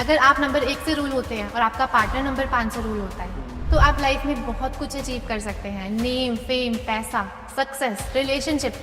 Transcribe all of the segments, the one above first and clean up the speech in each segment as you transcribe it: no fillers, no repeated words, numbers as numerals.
अगर आप नंबर 1 से रूल होते हैं और आपका पार्टनर नंबर 5 से रूल होता है तो आप लाइफ में बहुत कुछ अचीव कर सकते हैं। नेम, फेम, पैसा, सक्सेस, रिलेशनशिप।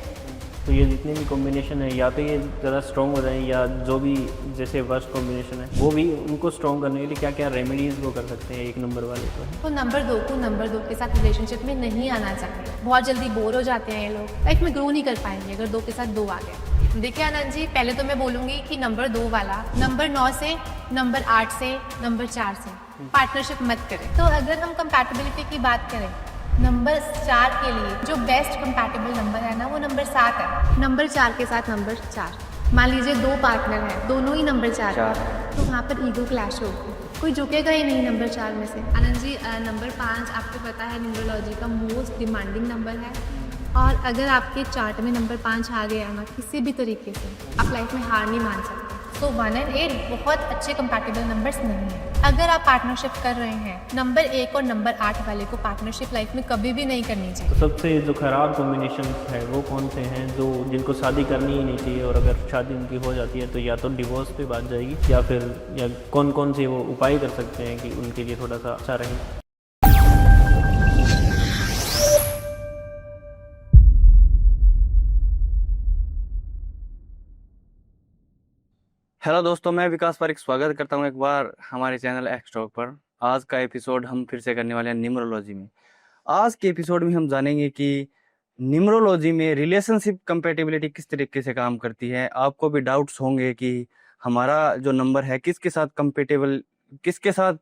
तो ये जितने भी कॉम्बिनेशन है या तो ये ज़्यादा स्ट्रॉन्ग हो जाए या जो भी जैसे वर्स्ट कॉम्बिनेशन है वो भी उनको स्ट्रॉन्ग करने के लिए क्या क्या रेमेडीज़ वो कर सकते हैं एक नंबर वाले को। तो नंबर 2 को नंबर 2 के साथ रिलेशनशिप में नहीं आना चाहिए। बहुत जल्दी बोर हो जाते हैं ये लोग, लाइफ में ग्रो नहीं कर पाएंगे अगर 2 के साथ 2 आ गए। देखिए आनंद जी, पहले तो मैं बोलूँगी कि नंबर 2 वाला नंबर 9 से, नंबर 8 से, नंबर 4 से पार्टनरशिप मत करें। तो अगर हम कंपैटिबिलिटी की बात करें, नंबर 4 के लिए जो बेस्ट कंपैटिबल नंबर है ना वो नंबर 7 है। नंबर 4 के साथ नंबर 4, मान लीजिए 2 पार्टनर हैं, दोनों ही नंबर 4 है, तो वहाँ पर ईगो क्लैश होगी, कोई झुकेगा ही नहीं नंबर 4 में से। आनंद जी, नंबर 5 आपको पता है न्यूमरोलॉजी का मोस्ट डिमांडिंग नंबर है, और अगर आपके चार्ट में नंबर 5 आ गया ना किसी भी तरीके से, आप लाइफ में हार नहीं मान सकते। तो 1 और 8 बहुत अच्छे कंपैटिबल नंबर्स नहीं हैं। अगर आप पार्टनरशिप कर रहे हैं, नंबर 1 और नंबर 8 वाले को पार्टनरशिप लाइफ में कभी भी नहीं करनी चाहिए। तो सबसे जो खराब कॉम्बिनेशन है वो कौन से हैं जो जिनको शादी करनी ही नहीं चाहिए, और अगर शादी उनकी हो जाती है तो या तो डिवोर्स पे बात जाएगी या फिर या कौन कौन से वो उपाय कर सकते हैं कि उनके लिए थोड़ा सा अच्छा रहे। हेलो दोस्तों, मैं विकास पारिक स्वागत करता हूं एक बार हमारे चैनल एक्स टॉक पर। आज का एपिसोड हम फिर से करने वाले हैं न्यूमरोलॉजी में। आज के एपिसोड में हम जानेंगे कि न्यूमरोलॉजी में रिलेशनशिप कंपैटिबिलिटी किस तरीके से काम करती है। आपको भी डाउट्स होंगे कि हमारा जो नंबर है किसके साथ कंपेटेबल, किसके साथ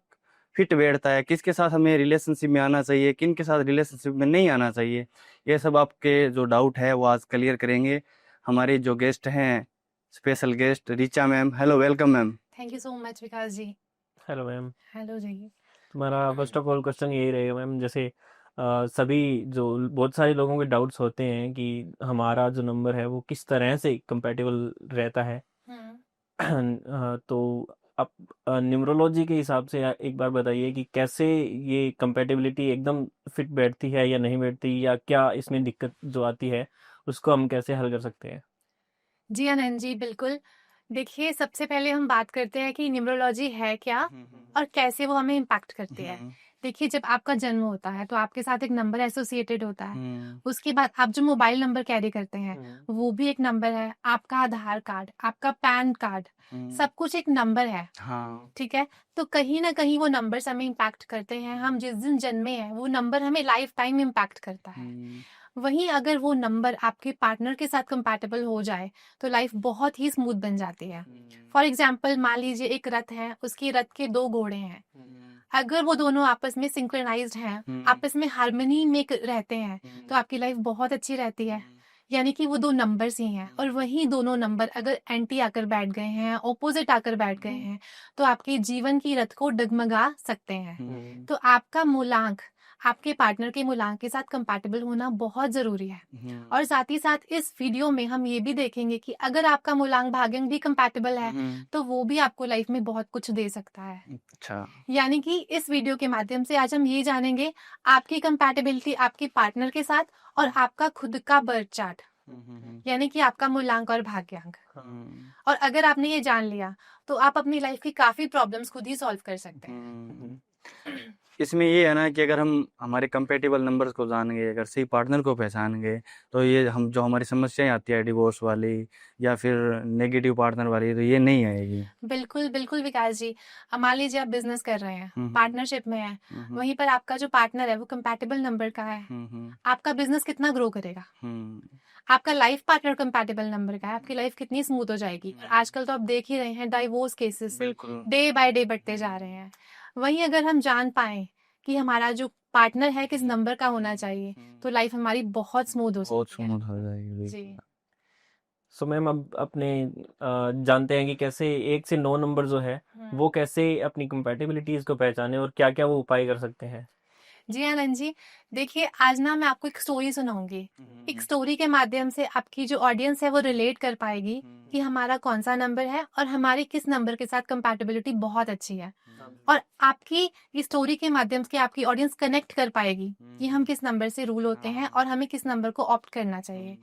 फिट बैठता है, किसके साथ हमें रिलेशनशिप में आना चाहिए, किन के साथ रिलेशनशिप में नहीं आना चाहिए। ये सब आपके जो डाउट है वो आज क्लियर करेंगे हमारे जो गेस्ट हैं, special guest Richa ma'am. Hello, welcome ma'am. Thank you so much Vikas ji. Hello ma'am. Hello ji. तुम्हारा फर्स्ट ऑफ ऑल क्वेश्चन यही रहेगा मैम, जैसे सभी जो बहुत सारे लोगों के डाउट्स होते हैं कि हमारा जो नंबर है वो किस तरह से कंपैटिबल रहता है। तो आप न्यूमरोलॉजी के हिसाब से एक बार बताइए कि कैसे ये कंपैटिबिलिटी एकदम फिट बैठती है या नहीं बैठती, या क्या इसमें दिक्कत जो आती है उसको हम कैसे हल कर सकते हैं। जी आनंद जी, बिल्कुल। देखिए, सबसे पहले हम बात करते हैं कि न्यूमरोलॉजी है क्या और कैसे वो हमें इम्पैक्ट करती है। देखिए, जब आपका जन्म होता है तो आपके साथ एक नंबर एसोसिएटेड होता है। उसके बाद आप जो मोबाइल नंबर कैरी करते हैं वो भी एक नंबर है। आपका आधार कार्ड, आपका पैन कार्ड, सब कुछ एक नंबर है। हाँ। ठीक है, तो कहीं ना कहीं वो नंबर्स हमें इम्पैक्ट करते हैं। हम जिस दिन जन्मे हैं वो नंबर हमें लाइफ टाइम इम्पैक्ट करता है। वहीं अगर वो नंबर आपके पार्टनर के साथ कंपैटिबल हो जाए तो लाइफ बहुत ही स्मूथ बन जाती है। फॉर एग्जाम्पल, मान लीजिए एक रथ है, उसकी रथ के 2 घोड़े हैं। अगर वो दोनों आपस में सिंक्रोनाइज्ड हैं, आपस में हार्मनी में रहते हैं, तो आपकी लाइफ बहुत अच्छी रहती है। यानी कि वो 2 नंबर्स ही हैं, और वहीं दोनों नंबर अगर एंटी आकर बैठ गए हैं, ऑपोजिट आकर बैठ गए हैं, तो आपके जीवन की रथ को डगमगा सकते हैं। तो आपका मूलांक आपके पार्टनर के मूलांक के साथ कंपैटिबल होना बहुत जरूरी है। और साथ ही साथ इस वीडियो में हम ये भी देखेंगे कि अगर आपका मूलांक भाग्यांक भी कंपैटिबल है तो वो भी आपको लाइफ में बहुत कुछ दे सकता है। अच्छा। यानी कि इस वीडियो के माध्यम से आज हम ये जानेंगे आपकी कंपैटिबिलिटी आपके पार्टनर के साथ और आपका खुद का बर्थ चार्ट, यानी कि आपका मूलांक और भाग्यांक। और अगर आपने ये जान लिया तो आप अपनी लाइफ की काफी प्रॉब्लम्स खुद ही सॉल्व कर सकते हैं। इसमें ये है ना कि अगर हम हमारे कंपेटेबल नंबर्स को जान गए, अगर सही पार्टनर को पहचान गए, तो ये हम जो हमारी समस्याएं आती है डिवोर्स वाली या फिर नेगेटिव पार्टनर वाली, तो ये नहीं आएगी। बिल्कुल बिल्कुल विकास जी। अब मान लीजिए आप बिजनेस कर रहे हैं, पार्टनरशिप में है, वहीं पर आपका जो पार्टनर है वो कंपैटिबल नंबर का है, आपका बिजनेस कितना ग्रो करेगा। आपका लाइफ पार्टनर कंपैटिबल नंबर का है, आपकी लाइफ कितनी स्मूथ हो जाएगी। और आजकल तो आप देख ही रहे हैं divorce cases day by day बढ़ते जा रहे हैं। वहीं अगर हम जान पाए कि हमारा जो पार्टनर है किस नंबर का होना चाहिए, तो लाइफ हमारी बहुत स्मूथ हो बहुत सकती है। स्मूथ हो जाएगी जी। सो मैम, अब अपने जानते हैं कि कैसे 1 से 9 नंबर जो है वो कैसे अपनी कंपैटिबिलिटीज को पहचाने और क्या क्या वो उपाय कर सकते हैं। जी आनंद जी, देखिए आज ना मैं आपको एक स्टोरी सुनाऊंगी। एक स्टोरी के माध्यम से आपकी जो ऑडियंस है वो रिलेट कर पाएगी कि हमारा कौन सा नंबर है और हमारी किस नंबर के साथ कंपैटिबिलिटी बहुत अच्छी है। और आपकी इस स्टोरी के माध्यम से आपकी ऑडियंस कनेक्ट कर पाएगी कि हम किस नंबर से रूल होते हैं और हमें किस नंबर को ऑप्ट करना चाहिए।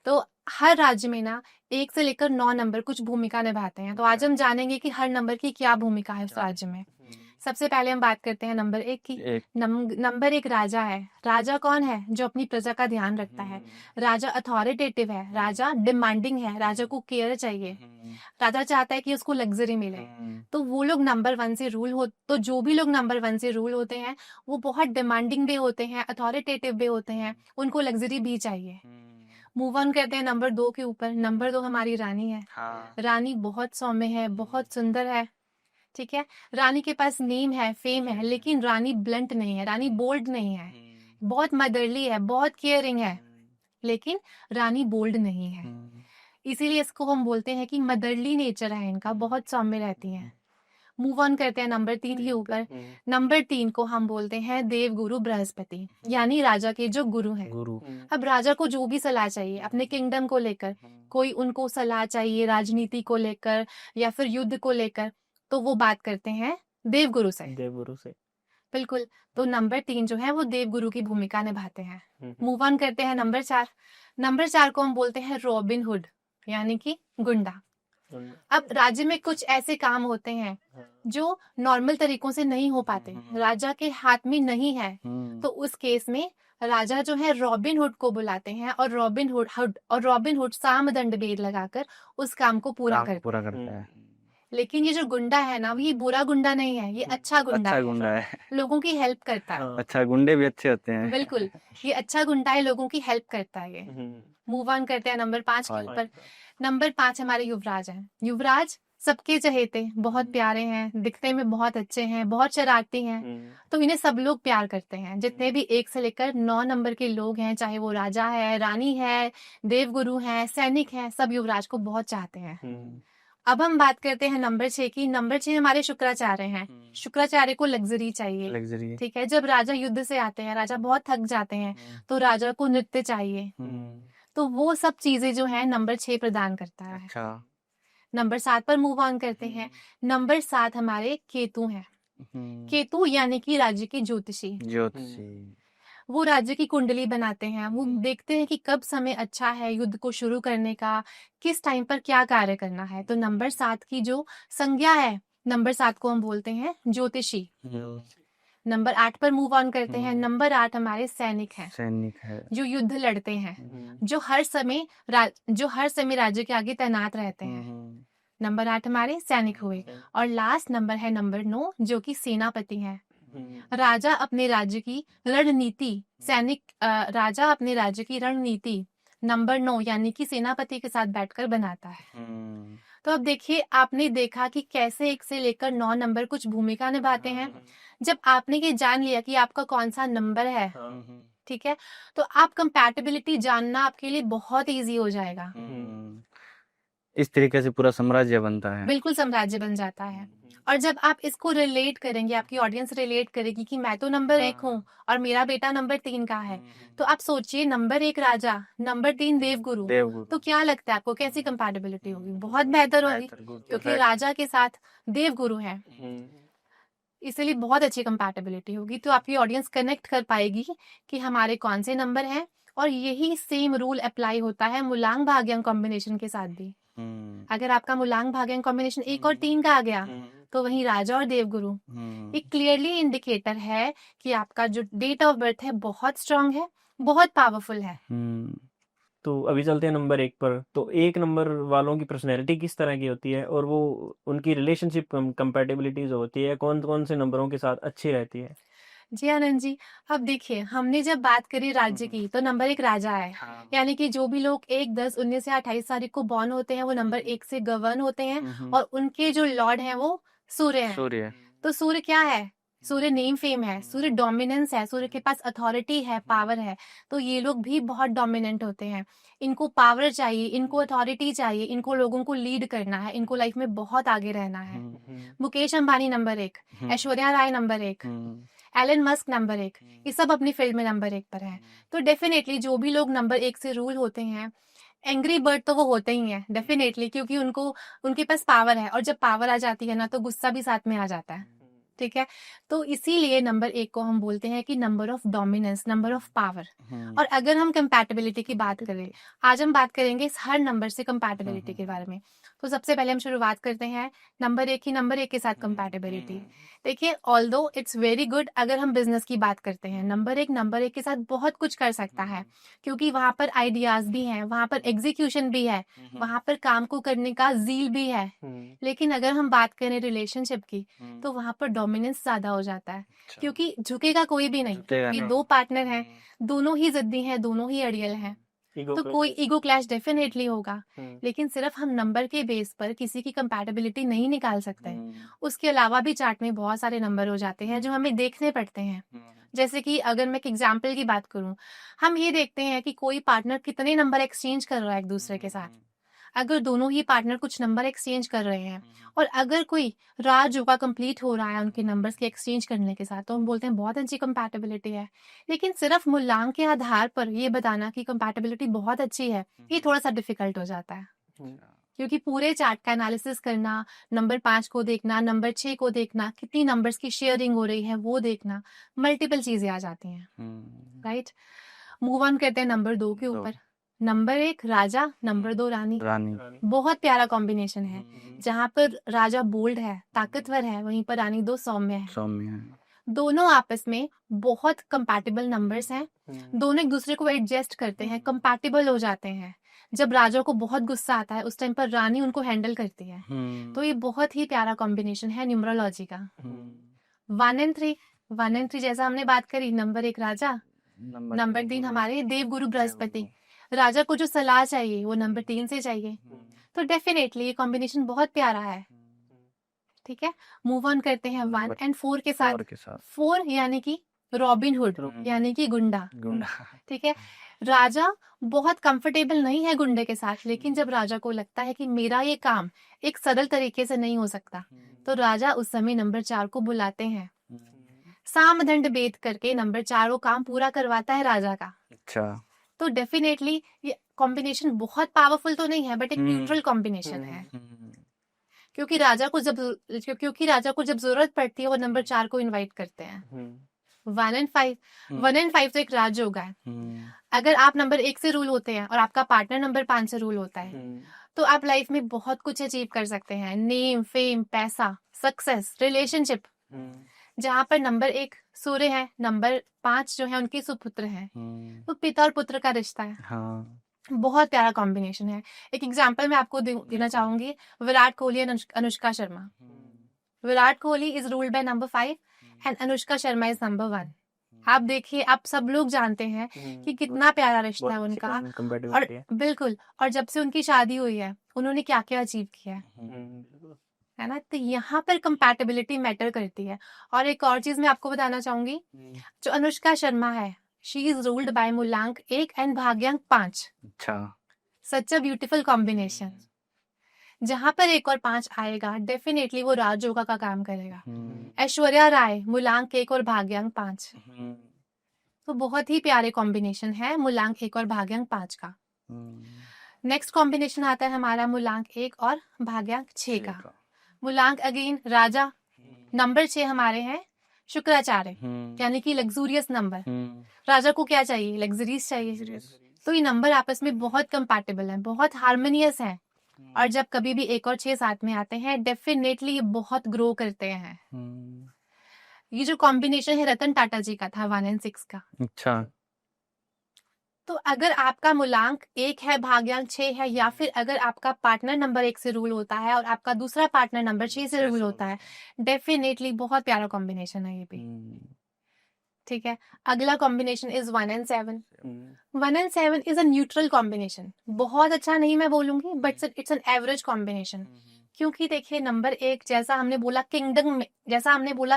तो हर राज्य में ना 1 से लेकर 9 नंबर कुछ भूमिका निभाते हैं। तो आज हम जानेंगे कि हर नंबर की क्या भूमिका है उस राज्य में। सबसे पहले हम बात करते हैं नंबर 1 की। एक नंबर 1 राजा है। राजा कौन है? जो अपनी प्रजा का ध्यान रखता है। राजा अथॉरिटेटिव है। राजा डिमांडिंग है। राजा को केयर चाहिए। राजा चाहता है कि उसको लग्जरी मिले। तो वो लोग नंबर 1 से रूल हो, तो जो भी लोग नंबर 1 से रूल होते हैं वो बहुत डिमांडिंग भी होते हैं, अथॉरिटेटिव भी होते हैं, उनको लग्जरी भी चाहिए। मूव ऑन करते हैं नंबर 2 के ऊपर। नंबर 2 हमारी रानी है। हाँ रानी बहुत सौम्य है, बहुत सुंदर है, ठीक है। रानी के पास नेम है, फेम है, लेकिन रानी ब्लंट नहीं है, रानी बोल्ड नहीं है। बहुत मदरली है, बहुत केयरिंग है, लेकिन रानी बोल्ड नहीं है। इसीलिए इसको हम बोलते हैं कि मदरली नेचर है इनका, बहुत सौम्य रहती हैं। मूव ऑन करते हैं नंबर 3 के ऊपर। नंबर 3 को हम बोलते हैं देव गुरु बृहस्पति, यानी राजा के जो गुरु हैं। गुरु अब राजा को जो भी सलाह चाहिए अपने किंगडम को लेकर, कोई उनको सलाह चाहिए राजनीति को लेकर या फिर युद्ध को लेकर, तो वो बात करते हैं देवगुरु से। देवगुरु से। बिल्कुल। तो नंबर 3 जो है वो देवगुरु की भूमिका निभाते हैं। मूव ऑन करते हैं नंबर 4। नंबर 4 को हम बोलते हैं रॉबिन हुड, यानी कि गुंडा। अब राज्य में कुछ ऐसे काम होते हैं जो नॉर्मल तरीकों से नहीं हो पाते, राजा के हाथ में नहीं है, तो उस केस में राजा जो है रॉबिन हुड को बुलाते हैं और रॉबिन हुड साम दंड भेद लगाकर उस काम को पूरा पूरा करता है। करता है। लेकिन ये जो गुंडा है ना, ये बुरा गुंडा नहीं है, ये अच्छा गुंडा अच्छा है, गुंडा है। लोगों की हेल्प करता है। अच्छा गुंडे भी अच्छे होते हैं। बिल्कुल, ये अच्छा गुंडा है, लोगों की हेल्प करता है ये। मूव ऑन करते हैं नंबर 5 के ऊपर। नंबर 5 हमारे युवराज हैं। युवराज सबके चहेते, बहुत प्यारे हैं, दिखने में बहुत अच्छे हैं, बहुत शरारती हैं, तो इन्हें सब लोग प्यार करते हैं। जितने भी 1 से लेकर 9 नंबर के लोग हैं, चाहे वो राजा है, रानी है, देवगुरु हैं, सैनिक हैं, सब युवराज को बहुत चाहते हैं। अब हम बात करते हैं नंबर 6 की। नंबर 6 हमारे शुक्राचार्य हैं। शुक्राचार्य को लग्जरी चाहिए, लग्जरी ठीक है। जब राजा युद्ध से आते हैं, राजा बहुत थक जाते हैं, तो राजा को नृत्य चाहिए, तो वो सब चीजें जो है नंबर 6 प्रदान करता है। अच्छा नंबर 7 पर मूव ऑन करते हैं। नंबर 7 हमारे केतु हैं। केतु यानी कि राज्य के ज्योतिषी। ज्योतिषी वो राज्य की कुंडली बनाते हैं, वो देखते हैं कि कब समय अच्छा है युद्ध को शुरू करने का, किस टाइम पर क्या कार्य करना है। तो नंबर 7 की जो संज्ञा है, नंबर 7 को हम बोलते हैं ज्योतिषी। नंबर 8 पर मूव ऑन करते हैं। नंबर 8 हमारे सैनिक हैं, सैनिक है। जो युद्ध लड़ते हैं, जो हर समय राज्य के आगे तैनात रहते हैं। नंबर 8 हमारे सैनिक हुए। और लास्ट नंबर है नंबर 9, जो कि सेनापति है। राजा अपने राज्य की रणनीति नंबर 9 यानी कि सेनापति के साथ बैठकर बनाता है। तो अब देखिए, आपने देखा कि कैसे 1 से लेकर 9 नंबर कुछ भूमिका निभाते हैं। जब आपने ये जान लिया कि आपका कौन सा नंबर है, ठीक है, तो आप कंपैटिबिलिटी जानना आपके लिए बहुत इजी हो जाएगा। इस तरीके से पूरा साम्राज्य बनता है। बिल्कुल साम्राज्य बन जाता है। और जब आप इसको रिलेट करेंगे, आपकी ऑडियंस रिलेट करेगी कि मैं तो नंबर 1 हूँ और मेरा बेटा नंबर 3 का है, तो आप सोचिए नंबर 1 राजा, नंबर 3 देवगुरु, तो क्या लगता है आपको कैसी कंपैटिबिलिटी होगी? बहुत बेहतर होगी, क्योंकि राजा के साथ देवगुरु है, इसलिए बहुत अच्छी कंपैटिबिलिटी होगी। तो आपकी ऑडियंस कनेक्ट कर पाएगी कि हमारे कौन से नंबर हैं। और यही सेम रूल अप्लाई होता है मूलांक भाग्यांक कॉम्बिनेशन के साथ भी। अगर आपका मूलांक भाग्यांक कॉम्बिनेशन 1 और 3 का आ गया, तो वहीं राजा और देवगुरु एक क्लियरली इंडिकेटर है कि आपका जो डेट ऑफ बर्थ है बहुत स्ट्रांग है, बहुत पावरफुल है। तो अभी चलते हैं नंबर 1 पर। तो 1 नंबर वालों की पर्सनैलिटी किस तरह की होती है और वो उनकी रिलेशनशिप कंपैटिबिलिटीज होती है, कौन कौन से नंबरों के साथ अच्छी रहती है? जी आनंद जी, अब देखिए, हमने जब बात करी राज्य की, तो नंबर 1 राजा है, यानी कि जो भी लोग 1, 10, 19 या 28 तारीख को बॉर्न होते हैं वो नंबर 1 से गवर्न होते हैं। और उनके जो लॉर्ड हैं वो सूर्य हैं। सूर्य तो सूर्य क्या है? सूर्य नेम फेम है, सूर्य डोमिनेंस है, सूर्य के पास अथॉरिटी है, पावर है। तो ये लोग भी बहुत डोमिनेंट होते हैं। इनको पावर चाहिए, इनको अथॉरिटी चाहिए, इनको लोगों को लीड करना है, इनको लाइफ में बहुत आगे रहना है। Mukesh Ambani number 1, Aishwarya Rai number 1, Elon Musk number 1, ये सब अपनी फील्ड में नंबर 1 पर है। तो डेफिनेटली जो भी लोग नंबर 1 से रूल होते हैं, एंग्री बर्ड तो वो होते ही हैं डेफिनेटली, क्योंकि उनके पास पावर है, और जब पावर आ जाती है ना, तो गुस्सा भी साथ में आ जाता है। ठीक है। तो इसीलिए नंबर 1 को हम बोलते हैं कि number of dominance, number of power. और अगर हम कंपैटिबिलिटी की बात करें, आज हम बात करेंगे इस हर नंबर से कंपैटिबिलिटी के बारे में। तो सबसे पहले हम शुरुआत करते हैं नंबर 1 के साथ कंपैटिबिलिटी। देखिए, ऑल्दो इट्स वेरी गुड, अगर हम बिजनेस की बात करते हैं, नंबर 1 के साथ बहुत कुछ कर सकता है, क्योंकि वहां पर आइडियाज भी हैं, वहां पर एग्जीक्यूशन भी है, वहां पर काम को करने का ज़ील भी है। लेकिन अगर हम बात करें रिलेशनशिप की, तो वहां पर डोमिनेंस ज्यादा हो जाता है, क्योंकि झुकेगा कोई भी नहीं। झुकेगा ये नहीं। 2 पार्टनर हैं, दोनों ही जिद्दी हैं, दोनों ही अड़ियल हैं, तो कोई ईगो क्लैश डेफिनेटली होगा। लेकिन सिर्फ हम नंबर के बेस पर किसी की कंपैटिबिलिटी नहीं निकाल सकते। उसके अलावा भी चार्ट में बहुत सारे नंबर हो जाते हैं जो हमें देखने पड़ते हैं। जैसे कि अगर मैं एक एग्जाम्पल की बात करूं, हम ये देखते हैं कि कोई पार्टनर कितने नंबर एक्सचेंज कर रहा है एक दूसरे के साथ। अगर दोनों ही पार्टनर कुछ नंबर एक्सचेंज कर रहे हैं और अगर कोई राजयोगा कंप्लीट हो रहा है उनके नंबर्स के एक्सचेंज करने के साथ, तो हम बोलते हैं बहुत अच्छी कंपैटिबिलिटी है। लेकिन सिर्फ मूल्यांक के आधार पर ये बताना कि कंपैटिबिलिटी बहुत अच्छी है, ये थोड़ा सा डिफिकल्ट हो जाता है, क्योंकि पूरे चार्ट का एनालिसिस करना, नंबर 5 को देखना, नंबर 6 को देखना, कितनी नंबर्स की शेयरिंग हो रही है वो देखना, मल्टीपल चीजें आ जाती हैं, राइट। मूव ऑन करते हैं नंबर 2 के ऊपर। नंबर 1 राजा, नंबर 2 रानी। रानी। बहुत प्यारा कॉम्बिनेशन है, जहाँ पर राजा बोल्ड है, ताकतवर है, वहीं पर रानी 2 सौम्य है। सौम्य है। दोनों आपस में बहुत कंपैटिबल नंबर्स हैं, दोनों एक दूसरे को एडजस्ट करते हैं, कंपैटिबल हो जाते हैं। जब राजा को बहुत गुस्सा आता है, उस टाइम पर रानी उनको हैंडल करती है। तो ये बहुत ही प्यारा कॉम्बिनेशन है न्यूमरोलॉजी का। 1 and 3 जैसा हमने बात करी, नंबर 1 राजा, नंबर 3 हमारे देवगुरु बृहस्पति। राजा को जो सलाह चाहिए वो नंबर 3 से चाहिए, तो डेफिनेटली ये कॉम्बिनेशन बहुत प्यारा है। ठीक है, मूव ऑन करते हैं 1 and 4 के साथ। 4 यानी कि रॉबिन हुड, यानी कि गुंडा। ठीक है, राजा बहुत कंफर्टेबल नहीं है गुंडे के साथ, लेकिन जब राजा को लगता है कि मेरा ये काम एक सरल तरीके से नहीं हो सकता, तो राजा उस समय नंबर 4 को बुलाते हैं। साम दंड भेद करके नंबर 4 वो काम पूरा करवाता है राजा का। अच्छा। तो डेफिनेटली ये कॉम्बिनेशन बहुत पावरफुल तो नहीं है, बट एक न्यूट्रल कॉम्बिनेशन है, क्योंकि राजा को जब जरूरत पड़ती है वो नंबर 4 को इनवाइट करते हैं। 1 and 5 तो एक राजयोग है। अगर आप नंबर 1 से रूल होते हैं और आपका पार्टनर नंबर 5 से रूल होता है, तो आप लाइफ में बहुत कुछ अचीव कर सकते हैं। नेम, फेम, पैसा, सक्सेस, रिलेशनशिप। जहाँ पर नंबर 1 सूर्य है, नंबर 5 जो है उनके सुपुत्र हैं, तो पिता और पुत्र का रिश्ता है। हाँ। बहुत प्यारा कॉम्बिनेशन है। एक एग्जांपल मैं आपको देना चाहूंगी, Virat Kohli and Anushka Sharma. Virat Kohli is ruled by number 5 and Anushka Sharma is number 1। आप देखिए, आप सब लोग जानते हैं कि कितना प्यारा रिश्ता है उनका, और बिल्कुल, और जब से उनकी शादी हुई है उन्होंने क्या क्या अचीव किया है ना। तो यहाँ पर कंपैटिबिलिटी मैटर करती है। और एक और चीज मैं आपको बताना चाहूंगी, जो अनुष्का शर्मा है, शी इज रूल्ड बाय मूलांक 1 एंड भाग्यांक 5। अच्छा। सच अ ब्यूटीफुल कॉम्बिनेशन। जहां पर 1 और 5 आएगा, डेफिनेटली वो राजयोगा का काम करेगा। ऐश्वर्या राय, मूलांक 1 और भाग्यांक 5, तो बहुत ही प्यारे कॉम्बिनेशन है मूलांक 1 और भाग्यांक 5 का। नेक्स्ट कॉम्बिनेशन आता है हमारा मूलांक 1 और भाग्यांक 6 का। मूलांक अगेन राजा, नंबर 6 हमारे हैं शुक्राचार्य, यानी कि लग्जूरियस नंबर। राजा को क्या चाहिए? लग्जरीज चाहिए। तो ये नंबर आपस में बहुत कंपैटिबल है, बहुत हार्मोनियस है, और जब कभी भी 1 और 6 साथ में आते हैं, डेफिनेटली ये बहुत ग्रो करते हैं। ये जो कॉम्बिनेशन है रतन टाटा जी का था, 1 and 6 का। अच्छा। तो अगर आपका मूलांक 1 है, भाग्यांक 6 है, या फिर अगर आपका पार्टनर नंबर 1 से रूल होता है और आपका दूसरा पार्टनर नंबर 6 से रूल होता है, डेफिनेटली बहुत प्यारा कॉम्बिनेशन है ये भी। ठीक है, अगला combination is 1 and 7। 1 and 7 is a neutral combination. बहुत अच्छा नहीं मैं बोलूंगी, but it's an average combination. क्योंकि देखिए, नंबर 1 जैसा हमने बोला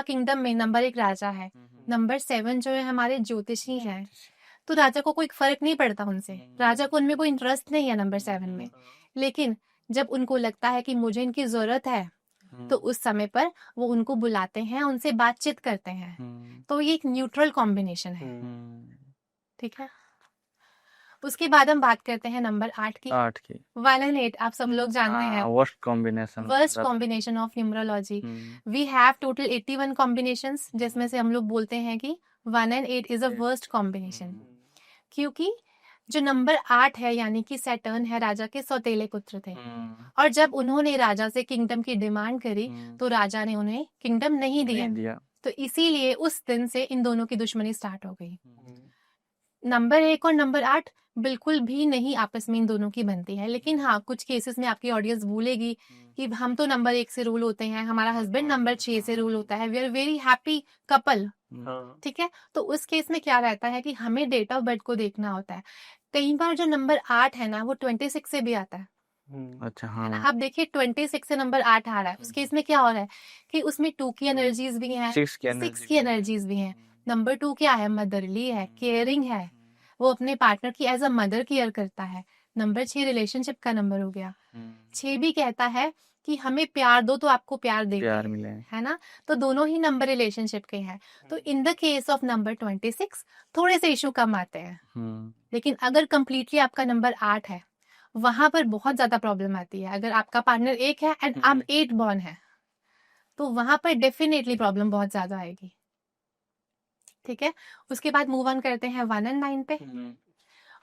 किंगडम में नंबर 1 राजा है, नंबर 7 जो है हमारे ज्योतिषी हैं, तो राजा को कोई फर्क नहीं पड़ता उनसे, राजा को उनमें कोई इंटरेस्ट नहीं है नंबर 7 में। लेकिन जब उनको लगता है कि मुझे इनकी जरूरत है, तो उस समय पर वो उनको बुलाते हैं, उनसे बातचीत करते हैं। तो ये एक न्यूट्रल कॉम्बिनेशन है। ठीक है, उसके बाद हम बात करते हैं नंबर 8 की। 8 की 1 and 8 आप सब लोग जानते हैं, worst combination. Worst combination of numerology. We have total 81 combinations, जिसमें से हम लोग बोलते हैं कि 1 and 8 is a worst combination, क्योंकि जो नंबर 8 है यानी कि सैटर्न है, राजा के सौतेले पुत्र थे, और जब उन्होंने राजा से किंगडम की डिमांड करी तो राजा ने उन्हें किंगडम नहीं दिया। तो इसीलिए उस दिन से इन दोनों की दुश्मनी स्टार्ट हो गई। नंबर 1 और नंबर 8 बिल्कुल भी नहीं आपस में इन दोनों की बनती है, लेकिन हाँ कुछ केसेस में आपकी ऑडियंस भूलेगी कि हम तो नंबर 1 से रूल होते हैं, हमारा हस्बैंड नंबर 6 से रूल होता है, we are very happy couple. ठीक है, तो उस केस में क्या रहता है कि हमें डेट ऑफ बर्थ को देखना होता है। कई बार जो नंबर 8 है ना वो 26 से भी आता है। अच्छा है ना, हाँ, आप देखिए 26 से नंबर 8 आ रहा है, उस केस में क्या हो रहा है कि उसमें 2 की एनर्जीज भी हैं, 6 की 6 की एनर्जीज भी हैं। नंबर 2 क्या है, मदरली है, केयरिंग है, वो अपने पार्टनर की एज अ मदर केयर करता है। नंबर 6 रिलेशनशिप का नंबर हो गया। 6 भी कहता है कि हमें प्यार दो तो आपको प्यार देंगे, प्यार मिले। है ना, तो दोनों ही नंबर रिलेशनशिप के हैं। तो in the case of number 26 थोड़े से इशू कम आते हैं, लेकिन अगर कंप्लीटली आपका नंबर 8 है वहां पर बहुत ज्यादा प्रॉब्लम आती है। अगर आपका पार्टनर 1 है एंड आप 8 बॉर्न है तो वहां पर डेफिनेटली प्रॉब्लम बहुत ज्यादा आएगी। ठीक है, उसके बाद मूव ऑन करते हैं 1 and 9 पे।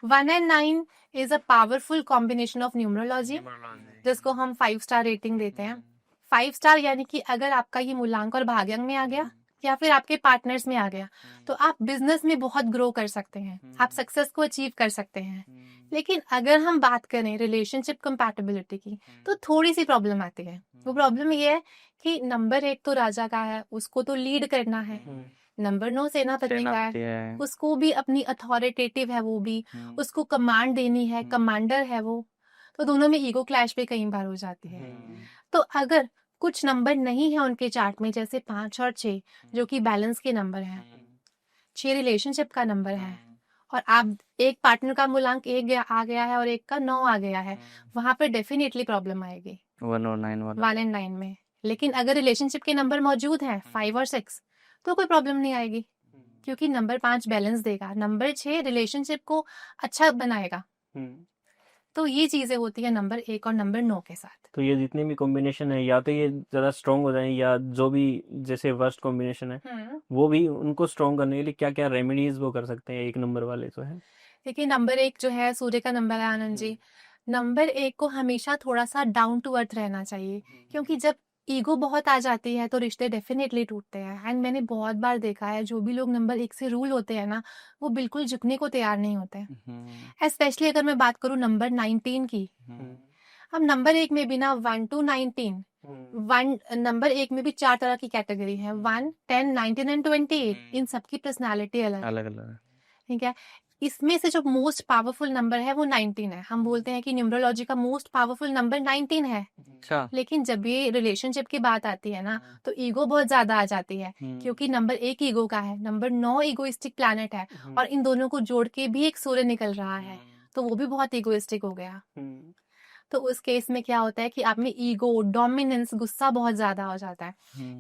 1 and 9 is a powerful combination of numerology, जिसको हम 5 स्टार रेटिंग देते हैं। 5 स्टार यानी कि अगर आपका ये मूलांक और भाग्यांक में आ गया या फिर आपके पार्टनर्स में आ गया तो आप बिजनेस में बहुत ग्रो कर सकते हैं, आप सक्सेस को अचीव कर सकते हैं। लेकिन अगर हम बात करें रिलेशनशिप कंपैटिबिलिटी की तो थोड़ी सी प्रॉब्लम आती है। वो प्रॉब्लम ये है कि नंबर 1 तो राजा का है, उसको तो लीड करना है। नंबर 9 सेनापति का है, उसको भी अपनी अथॉरिटेटिव है, वो भी उसको कमांड देनी है, कमांडर है वो। तो दोनों में ईगो क्लैश भी कई बार हो जाती है। तो अगर कुछ नंबर नहीं है उनके चार्ट में, जैसे 5 और 6 जो कि बैलेंस के नंबर हैं, 6 रिलेशनशिप का नंबर है, और आप एक पार्टनर का मूलांक 1 आ गया है और एक का 9 आ गया है, वहां पर डेफिनेटली प्रॉब्लम आएगी 1 और 9 वाला। 1 and 9 में। लेकिन अगर रिलेशनशिप के नंबर मौजूद हैं 5 और 6 तो कोई प्रॉब्लम नहीं आएगी, क्योंकि नंबर 5 बैलेंस देगा, नंबर 6 रिलेशनशिप को अच्छा बनाएगा। तो ये चीजें होती है नंबर 1 और नंबर 9 के साथ। तो ये जितने भी कॉम्बिनेशन है या तो ये ज़्यादा स्ट्रॉन्ग हो जाए, या जो भी जैसे वर्स्ट कॉम्बिनेशन है वो भी उनको स्ट्रॉन्ग करने के लिए क्या क्या रेमेडीज वो कर सकते हैं 1 नंबर वाले जो है। देखिए नंबर 1 जो है सूर्य का नंबर है आनंद जी। नंबर 1 को हमेशा थोड़ा सा डाउन टू अर्थ रहना चाहिए, क्योंकि जब ईगो बहुत आ जाती है तो रिश्ते डेफिनेटली टूटते हैं। एंड मैंने बहुत बार देखा है जो भी लोग नंबर 1 से रूल होते हैं ना वो बिल्कुल झुकने को तैयार नहीं होते। स्पेशली अगर मैं बात करूँ नंबर 19 की। अब नंबर 1 में भी ना 1 to 19 नंबर 1 में भी 4 तरह की कैटेगरी है, 1, 10, 19 एंड 28। इन सबकी पर्सनालिटी अलग अलग अलग। ठीक है, इसमें से जो मोस्ट पावरफुल नंबर है वो 19 है। हम बोलते हैं कि न्यूमरोलॉजी का मोस्ट पावरफुल नंबर 19 है। अच्छा। लेकिन जब ये रिलेशनशिप की बात आती है ना तो ईगो बहुत ज्यादा आ जाती है, क्योंकि नंबर 1 ईगो का है, नंबर 9 ईगोइस्टिक प्लैनेट है, और इन दोनों को जोड़ के भी एक सूर्य निकल रहा है, तो वो भी बहुत ईगोइस्टिक हो गया। तो उस केस में क्या होता है कि आप में ईगो, डोमिनेंस, गुस्सा बहुत ज्यादा हो जाता है।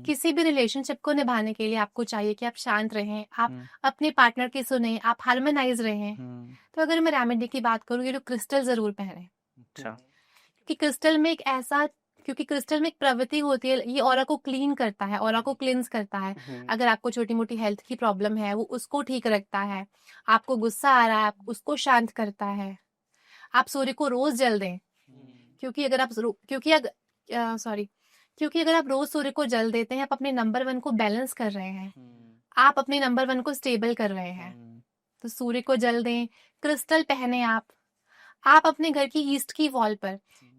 किसी भी रिलेशनशिप को निभाने के लिए आपको चाहिए कि आप शांत रहें, आप अपने पार्टनर की सुने, आप हार्मोनाइज रहें। तो अगर मैं रेमेडी की बात करूँ, ये तो क्रिस्टल जरूर पहने। अच्छा। कि क्रिस्टल में एक ऐसा, क्योंकि क्रिस्टल में एक प्रवृत्ति होती है, ये ऑरा को क्लीन करता है, ऑरा को क्लींस करता है। अगर आपको छोटी मोटी हेल्थ की प्रॉब्लम है वो उसको ठीक रखता है, आपको गुस्सा आ रहा है उसको शांत करता है। आप सूर्य को रोज जल दें, क्योंकि अगर आप क्योंकि अगर आप रोज सूर्य को जल देते हैं आप अपने नंबर 1 को बैलेंस कर रहे हैं, आप अपने नंबर 1 को स्टेबल कर रहे हैं। तो सूर्य को जल दें, क्रिस्टल पहने आप अपने घर की ईस्ट की वॉल पर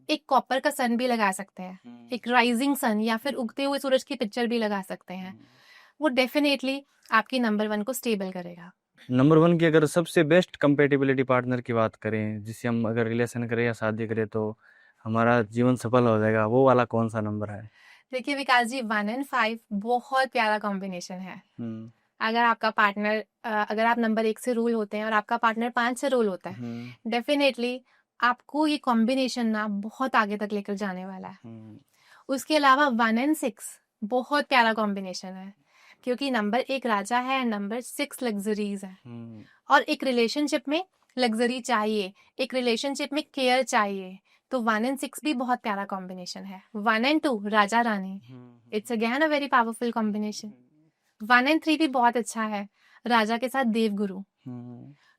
एक कॉपर का सन भी लगा सकते हैं, एक राइजिंग सन या फिर उगते हुए सूरज की पिक्चर भी लगा सकते हैं। वो डेफिनेटली आपकी नंबर 1 को स्टेबल करेगा। नंबर 1 की अगर सबसे बेस्ट कंपेटिबिलिटी पार्टनर की बात करें, जिससे हम अगर रिलेशन करें या शादी करें तो हमारा जीवन सफल हो जाएगा, वो वाला कौन सा नंबर है? देखिए विकास जी, 1 and 5 बहुत प्यारा कॉम्बिनेशन है। अगर आपका पार्टनर अगर आप नंबर 1 से रूल होते हैं और आपका पार्टनर 5 से रूल होता है, डेफिनेटली आपको ये कॉम्बिनेशन ना बहुत आगे तक लेकर जाने वाला है। उसके अलावा 1 and 6 बहुत प्यारा कॉम्बिनेशन है, क्योंकि नंबर 1 राजा है, नंबर 6 लग्जरीज है। और एक रिलेशनशिप में लग्जरी चाहिए, एक रिलेशनशिप में केयर चाहिए, तो 1 एंड 6 भी बहुत प्यारा कॉम्बिनेशन है। 1 and 2 Raja Rani, it's again a very powerful combination. 1 and 3 भी बहुत अच्छा है, राजा के साथ देवगुरु।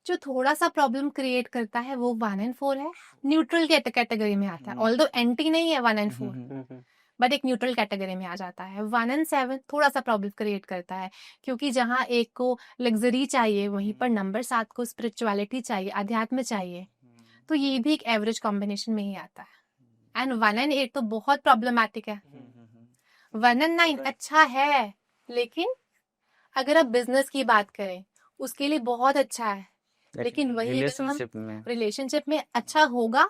जो थोड़ा सा प्रॉब्लम क्रिएट करता है वो 1 एंड 4 है, न्यूट्रल कैटेगरी में आता है, ऑल्दो एंटी नहीं है 1 एंड 4, बट एक न्यूट्रल कैटेगरी में आ जाता है। 1 एंड 7 थोड़ा सा प्रॉब्लम क्रिएट करता है, क्योंकि जहां एक को लग्जरी चाहिए वहीं पर नंबर 7 को स्पिरिचुअलिटी चाहिए, अध्यात्म चाहिए, तो ये भी एक एवरेज कॉम्बिनेशन में ही आता है। एंड 1 एंड 8 तो बहुत प्रॉब्लमैटिक है। 1 एंड 9 अच्छा है, लेकिन अगर आप बिजनेस की बात करें उसके लिए बहुत अच्छा है, लेकिन वही अगर हम रिलेशनशिप में अच्छा होगा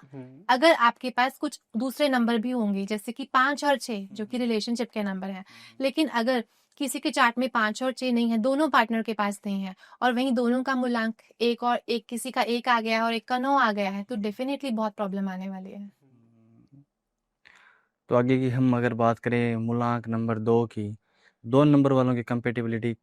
अगर आपके पास कुछ दूसरे नंबर भी होंगे, जैसे कि 5 और 6 जो कि रिलेशनशिप के नंबर हैं, लेकिन अगर किसी के चार्ट में 5 और 6 नहीं है, दोनों पार्टनर के पास नहीं है, और वहीं दोनों का मूलांक एक और एक, किसी का 1 आ गया है और एक का 9 आ गया है, तो डेफिनेटली बहुत प्रॉब्लम आने वाली है। तो आगे की हम अगर बात करें मूलांक नंबर 2 की, 2 नंबर वालों की कंपेटिबिलिटी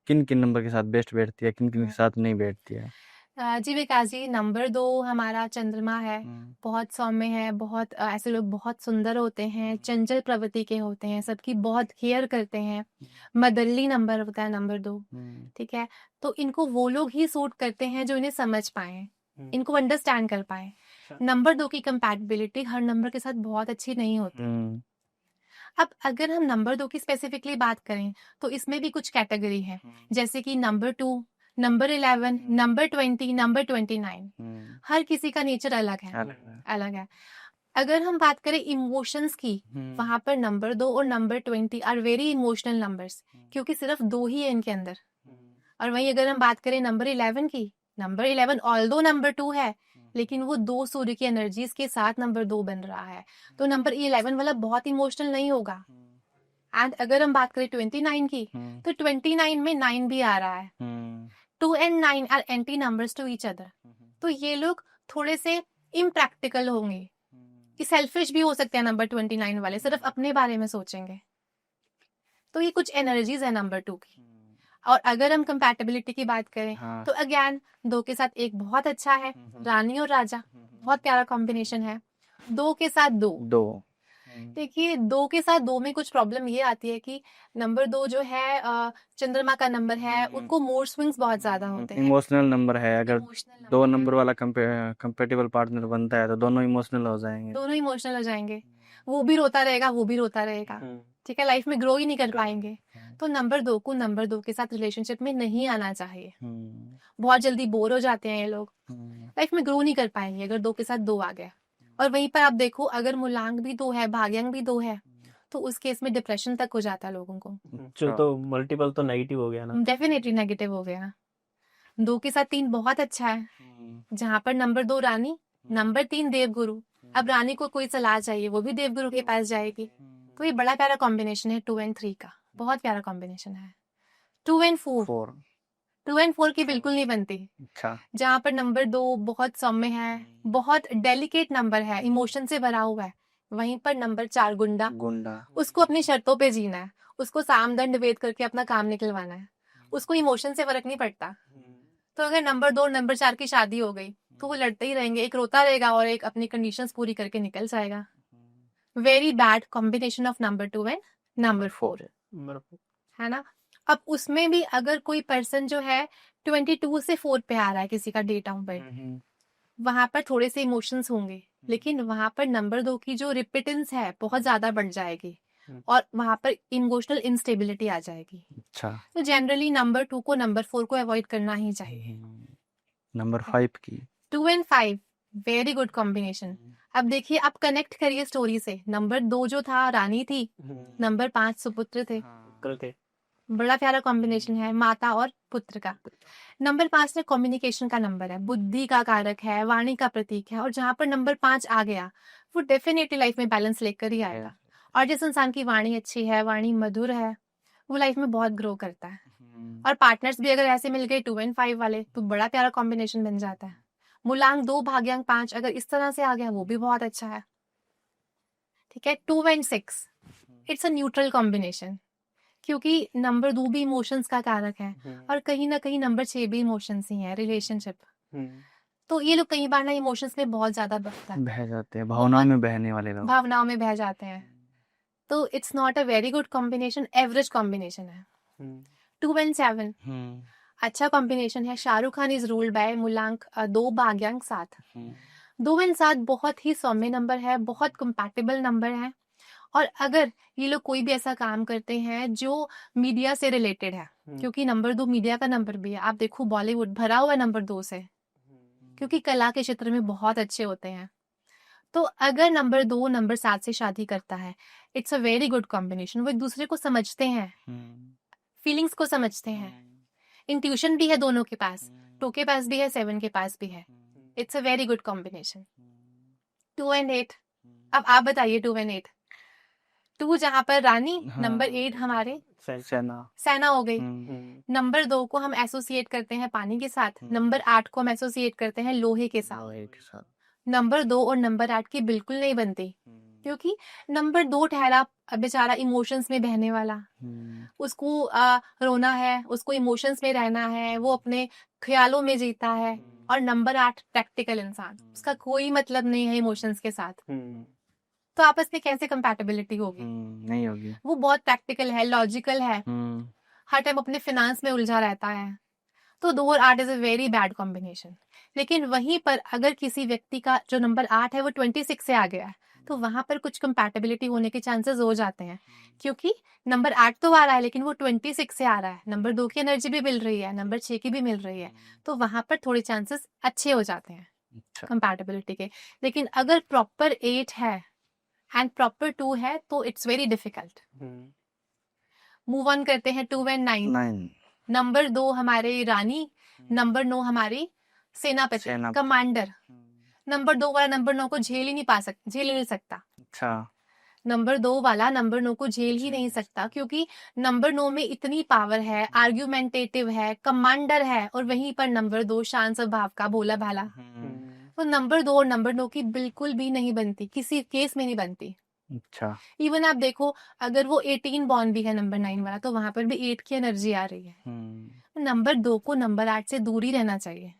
किन किन नंबर के साथ बेस्ट बैठती है, किन किन के साथ नहीं बैठती है? जी विकास जी, नंबर 2 हमारा चंद्रमा है, बहुत सौम्य है, बहुत ऐसे लोग बहुत सुंदर होते हैं, चंचल प्रवृत्ति के होते हैं, सबकी बहुत केयर करते हैं, मदरली नंबर होता है नंबर 2, ठीक है। तो इनको वो लोग ही सूट करते हैं जो इन्हें समझ पाए, इनको अंडरस्टैंड कर पाए। नंबर 2 की कंपैटिबिलिटी हर नंबर के साथ बहुत अच्छी नहीं होती। अब अगर हम नंबर 2 की स्पेसिफिकली बात करें तो इसमें भी कुछ कैटेगरी है, जैसे कि नंबर 2, नंबर 11, नंबर 20, नंबर 29। हर किसी का नेचर अलग है। अगर हम बात करें इमोशंस की, वहां पर नंबर 2 और number 20 are very emotional numbers, क्योंकि सिर्फ 2 ही है इनके अंदर। और वहीं अगर हम बात करें नंबर 11 की, नंबर 11 ऑल्दो नंबर 2 है, लेकिन वो 2 सूर्य की एनर्जीज के साथ नंबर 2 बन रहा है, तो नंबर 11 वाला बहुत इमोशनल नहीं होगा। एंड अगर हम बात करें 29 की, तो 29 में 9 भी आ रहा है। 2 and 9 are anti numbers to each other, तो ये लोग थोड़े से इम्प्रैक्टिकल होंगे, सेल्फिश भी हो सकते हैं नंबर 29 वाले, सिर्फ अपने बारे में सोचेंगे। तो ये कुछ एनर्जीज है नंबर 2 की। और अगर हम कंपैटिबिलिटी की बात करें, तो अगेन 2 के साथ 1 बहुत अच्छा है, रानी और राजा, बहुत प्यारा कॉम्बिनेशन है। 2 के साथ 2 देखिए, 2 के साथ 2 में कुछ प्रॉब्लम ये आती है कि नंबर 2 जो है चंद्रमा का नंबर है, उनको मूड स्विंग्स बहुत ज्यादा होते हैं। इमोशनल नंबर है, अगर 2 नंबर वाला कंपेटिबल पार्टनर बनता है तो दोनों इमोशनल हो जाएंगे, वो भी रोता रहेगा, ठीक है, लाइफ में ग्रो ही नहीं कर पाएंगे। तो नंबर 2 को नंबर 2 के साथ रिलेशनशिप में नहीं आना चाहिए। बहुत जल्दी बोर हो जाते हैं ये लोग, लाइफ में ग्रो नहीं कर पाएंगे अगर 2 के साथ 2 आ गया। और वहीं पर आप देखो, अगर मूलांक भी 2 है, भाग्यांक भी 2 है, तो उस केस में डिप्रेशन तक हो जाता है लोगों को। जो तो मल्टीपल तो नेगेटिव हो गया ना, डेफिनेटली नेगेटिव हो गया। 2 के साथ 3 बहुत अच्छा है, जहां पर नंबर 2 रानी, नंबर 3 देवगुरु। अब रानी को कोई सलाह चाहिए, वो भी देवगुरु के पास जाएगी। तो ये बड़ा प्यारा कॉम्बिनेशन है 2 एंड 3 का, बहुत प्यारा कॉम्बिनेशन है। 2 एंड 4 की बिल्कुल नहीं बनती, जहाँ पर नंबर 2 बहुत सौम्य है, बहुत डेलिकेट नंबर है, इमोशन से भरा हुआ है, वहीं पर नंबर 4 गुंडा, उसको अपनी शर्तों पे जीना है, उसको साम दंड वेद करके अपना काम निकलवाना है, उसको इमोशन से फर्क नहीं पड़ता। तो अगर नंबर 2 और नंबर 4 की शादी हो गई तो वो लड़ते ही रहेंगे, एक रोता रहेगा और एक अपनी कंडीशंस पूरी करके निकल जाएगा। Very bad combination of number 2 and number 4, है ना। अब उसमें भी अगर कोई पर्सन जो है 22 से 4 पे आ रहा है, किसी का डेट ऑफ बर्थ, वहां पर थोड़े से इमोशंस होंगे, लेकिन वहां पर नंबर 2 की जो रिपिटेंस है बहुत ज्यादा बढ़ जाएगी और वहां पर इमोशनल इंस्टेबिलिटी आ जाएगी। तो जनरली नंबर 2 को नंबर 4 को अवॉइड करना ही चाहिए। नंबर 5 की, 2 एंड 5 वेरी गुड कॉम्बिनेशन। अब देखिए, आप कनेक्ट करिए स्टोरी से, नंबर 2 जो था रानी थी, नंबर 5 सुपुत्र थे, बड़ा प्यारा कॉम्बिनेशन है माता और पुत्र का। नंबर 5 में कम्युनिकेशन का नंबर है, बुद्धि का कारक है, वाणी का प्रतीक है, और जहां पर नंबर 5 आ गया वो डेफिनेटली लाइफ में बैलेंस लेकर ही आएगा। और जिस इंसान की वाणी अच्छी है, वाणी मधुर है, वो लाइफ में बहुत ग्रो करता है। और पार्टनर्स भी अगर ऐसे मिल गए 2 एंड 5 वाले, तो बड़ा प्यारा कॉम्बिनेशन बन जाता है। मूलांक 2, भाग्यांक 5 अगर इस तरह से आ गया वो भी बहुत अच्छा है, ठीक है। 2 and 6 it's a neutral combination, क्योंकि नंबर 2 भी इमोशंस का कारक है और कहीं ना कहीं नंबर 6 भी इमोशंस ही है, रिलेशनशिप। तो ये लोग कई बार ना इमोशंस में बहुत ज्यादा बहता है, बह जाते हैं, भावनाओं में बहने वाले लोग। भावनाओं में बह जाते हैं। तो it's not a very good combination, average combination है। 2 and 7 अच्छा कॉम्बिनेशन है। Shahrukh Khan is ruled by मूलांक 2 भाग्यांक 7। 2 and 7 बहुत ही सौम्य नंबर है, बहुत कंपैटिबल नंबर है। और अगर ये लोग कोई भी ऐसा काम करते हैं जो मीडिया से रिलेटेड है, क्योंकि नंबर 2 मीडिया का नंबर भी है, आप देखो बॉलीवुड भरा हुआ है नंबर 2 से, क्योंकि कला के क्षेत्र में बहुत अच्छे होते हैं। तो अगर नंबर 2 नंबर 7 से शादी करता है, it's a very good combination. वो एक दूसरे को समझते हैं, फीलिंग्स को समझते हैं, इंट्यूशन भी है दोनों के पास, 2 के पास भी है, 7 के पास भी है। It's a very good combination. 2 and 8, अब आप बताइए 2 and 8। 2 जहां पर रानी, नंबर 8 हमारे सेना। सेना हो गई। नंबर 2 को हम एसोसिएट करते हैं पानी के साथ, नंबर 8 को हम एसोसिएट करते हैं लोहे के साथ। लोहे के साथ। नंबर 2 और नंबर 8 की बिल्कुल नहीं बनती, क्योंकि नंबर 2 ठहरा बेचारा इमोशंस में बहने वाला, उसको रोना है, उसको इमोशंस में रहना है, वो अपने ख्यालों में जीता है। और नंबर 8 प्रैक्टिकल इंसान, उसका कोई मतलब नहीं है इमोशंस के साथ। तो आपस में कैसे कंपैटिबिलिटी होगी? नहीं होगी। वो बहुत प्रैक्टिकल है, लॉजिकल है, हर टाइम अपने फिनांस में उलझा रहता है। तो 2 और 8 is a very bad combination. लेकिन वहीं पर अगर किसी व्यक्ति का जो नंबर 8 है वो 26 से आ गया है, तो वहां पर कुछ कंपैटिबिलिटी होने के चांसेस हो जाते हैं, क्योंकि नंबर 8 तो आ रहा है लेकिन वो 26 से आ रहा है, नंबर 2 की एनर्जी भी मिल रही है, नंबर 6 की भी मिल रही है, तो वहां पर थोड़े चांसेस अच्छे हो जाते हैं कंपैटिबिलिटी के। लेकिन अगर प्रॉपर 8 है एंड प्रॉपर 2 है तो it's very difficult. Move on करते हैं 2 and 9। नंबर 2 हमारे रानी, नंबर 9 हमारी सेनापति, कमांडर। नंबर 2 वाला नंबर 9 को झेल ही नहीं सकता। अच्छा। नंबर 2 वाला नंबर 9 को झेल ही नहीं सकता, क्योंकि नंबर 9 में इतनी पावर है, आर्ग्यूमेंटेटिव है, कमांडर है, और वहीं पर नंबर 2 शांत स्वभाव का, भोला भाला। तो नंबर 2 और नंबर 9 की बिल्कुल भी नहीं बनती, किसी केस में नहीं बनती। अच्छा। इवन आप देखो, अगर वो 18 बॉर्न भी है नंबर 9 वाला, तो वहां पर भी 8 की एनर्जी आ रही है। नंबर 2 को नंबर 8 से दूर ही रहना चाहिए,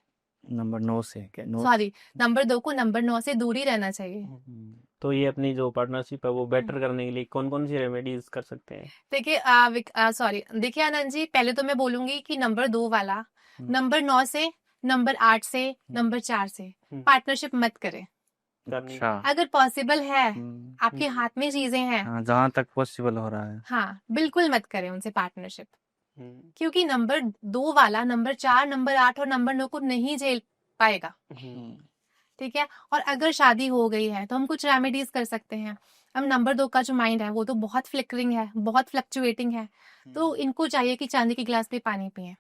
नंबर 9 से क्या? सॉरी, नंबर 2 को नंबर 9 से दूर ही रहना चाहिए। तो ये अपनी जो पार्टनरशिप है वो बेटर करने के लिए कौन कौन सी रेमेडीज कर सकते हैं? देखिए सॉरी, देखिए आनंद जी, पहले तो मैं बोलूंगी कि नंबर 2 वाला नंबर 9 से, नंबर 8 से, नंबर 4 से पार्टनरशिप मत करें। अच्छा। अगर पॉसिबल है, आपके हाथ में चीजें हैं, जहाँ तक पॉसिबल हो रहा है, हाँ, बिल्कुल मत करें उनसे पार्टनरशिप, क्योंकि नंबर 2 वाला नंबर 4, नंबर 8 और नंबर 9 को नहीं झेल पाएगा। ठीक है। और अगर शादी हो गई है तो हम कुछ रेमेडीज कर सकते हैं। अब नंबर 2 का जो माइंड है वो तो बहुत फ्लिकरिंग है, बहुत फ्लक्चुएटिंग है, तो इनको चाहिए कि चांदी के गिलास पे पानी पिए।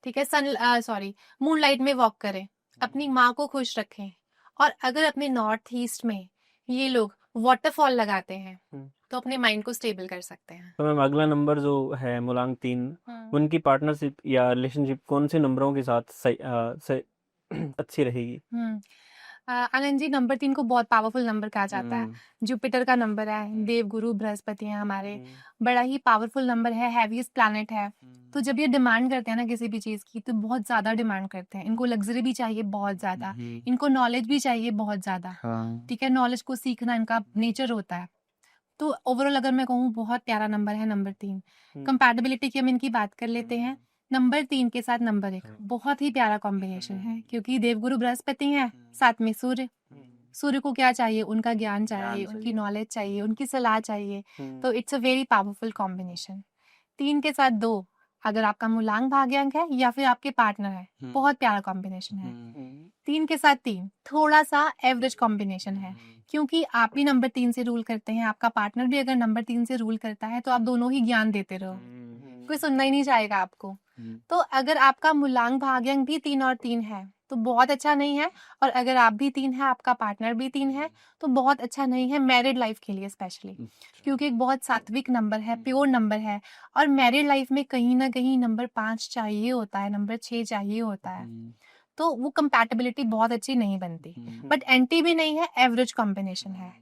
ठीक है। मूनलाइट में वॉक करें, अपनी माँ को खुश रखें। और अगर अपने नॉर्थ ईस्ट में ये लोग वाटरफॉल लगाते हैं तो अपने माइंड को स्टेबल कर सकते हैं। तो मैम अगला नंबर जो है मूलांक 3, उनकी पार्टनरशिप या रिलेशनशिप कौन से नंबरों के साथ अच्छी रहेगी? आनंद जी, नंबर 3 को बहुत पावरफुल नंबर कहा जाता है। जुपिटर का नंबर है, देवगुरु बृहस्पति हैं हमारे, बड़ा ही पावरफुल नंबर है, हैवीएस्ट प्लैनेट है। तो जब ये डिमांड करते हैं ना किसी भी चीज की, तो बहुत ज्यादा डिमांड करते हैं। इनको लग्जरी भी चाहिए बहुत ज्यादा, इनको नॉलेज भी चाहिए बहुत ज्यादा। ठीक है, नॉलेज को सीखना इनका नेचर होता है। तो ओवरऑल अगर मैं कहूँ, बहुत प्यारा नंबर है नंबर 3। कंपैटिबिलिटी की हम इनकी बात कर लेते हैं। नंबर 3 के साथ नंबर 1 बहुत ही प्यारा कॉम्बिनेशन है, क्योंकि देवगुरु बृहस्पति हैं, साथ में सूर्य। सूर्य को क्या चाहिए? उनका ज्ञान चाहिए, उनकी नॉलेज चाहिए, उनकी सलाह चाहिए। तो it's a very powerful combination. 3 के साथ 2, अगर आपका मूलांक भाग्यांक है या फिर आपके पार्टनर है, बहुत प्यारा कॉम्बिनेशन है। 3 के साथ 3 थोड़ा सा एवरेज कॉम्बिनेशन है, क्योंकि आप भी नंबर 3 से रूल करते हैं, आपका पार्टनर भी अगर नंबर 3 से रूल करता है, तो आप दोनों ही ज्ञान देते रहो, कोई सुनना ही नहीं चाहेगा आपको। तो अगर आपका मूलांक भाग्यांक भी 3 और 3 है तो बहुत अच्छा नहीं है, और अगर आप भी 3 है, आपका पार्टनर भी 3 है, तो बहुत अच्छा नहीं है मैरिड लाइफ के लिए स्पेशली, क्योंकि एक बहुत सात्विक नंबर है, प्योर नंबर है। और मैरिड लाइफ में कहीं ना कहीं नंबर 5 चाहिए होता है, नंबर 6 चाहिए होता है, तो वो कंपैटिबिलिटी बहुत अच्छी नहीं बनती। बट एंटी भी नहीं है, एवरेज कॉम्बिनेशन है।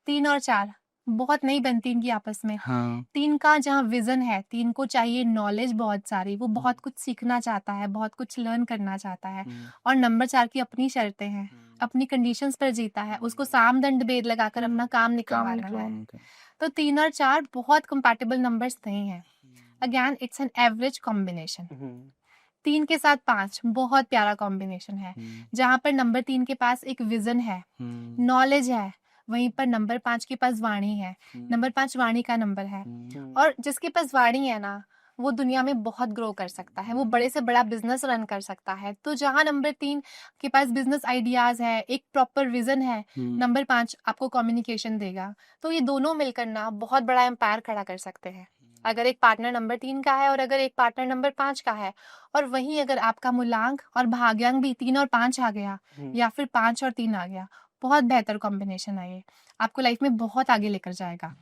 3 और 4 बहुत नहीं बनती इनकी आपस में। हाँ 3 का जहाँ विजन है, 3 को चाहिए नॉलेज बहुत सारी, वो बहुत कुछ सीखना चाहता है, बहुत कुछ लर्न करना चाहता है। और नंबर 4 की अपनी शर्तें हैं, अपनी कंडीशंस पर जीता है, उसको साम दंड भेद लगाकर अपना काम काम निकलवाना है। निकलवाना था। तो 3 और 4 बहुत कंपैटिबल नंबर्स नहीं है। Again it's an average combination. 3 के साथ 5 बहुत प्यारा कॉम्बिनेशन है, जहाँ पर नंबर 3 के पास एक विजन है, नॉलेज है, वहीं पर नंबर 5 के पास वाणी है। नंबर 5 वाणी का नंबर है, और जिसके पास वाणी है ना, वो दुनिया में बहुत ग्रो कर सकता है, वो बड़े से बड़ा बिजनेस रन कर सकता है। तो जहाँ नंबर 3 के पास बिजनेस आइडियाज है, एक प्रॉपर विजन है, नंबर 5 आपको कम्युनिकेशन देगा। तो ये दोनों मिलकर ना बहुत बड़ा एम्पायर खड़ा कर सकते हैं। अगर एक पार्टनर नंबर 3 का है और अगर एक पार्टनर नंबर 5 का है, और वहीं अगर आपका मूलांक और भाग्यांक भी 3 और 5 आ गया, या फिर 5 और 3 आ गया, बहुत बेहतर कॉम्बिनेशन है ये, आपको लाइफ में बहुत आगे लेकर जाएगा।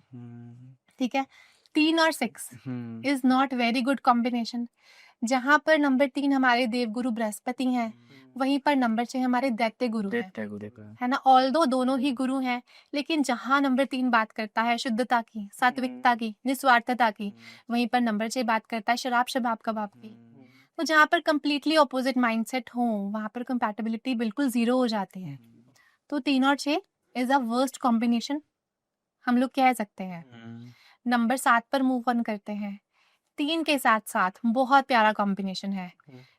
ठीक है। 3 और 6 is not very good combination. जहां पर नंबर 3 हमारे देवगुरु बृहस्पति हैं, वहीं पर नंबर 6 हमारे दैत्य गुरु हैं, दैत्य गुरु का। है ना। ऑल्दो दोनों ही गुरु हैं, लेकिन जहां नंबर 3 बात करता है शुद्धता की, सात्विकता की, निस्वार्थता की, वहीं पर नंबर 6 बात करता है शराब शबाब कबाब की। तो जहां पर कंप्लीटली ऑपोजिट माइंडसेट हो, वहां पर कंपैटिबिलिटी बिल्कुल जीरो हो जाती है। तो 3 और 6 इज अ वर्स्ट कॉम्बिनेशन, हम लोग कह सकते हैं। नंबर 7 पर मूव ऑन करते हैं। 3 के साथ 7 बहुत प्यारा कॉम्बिनेशन है।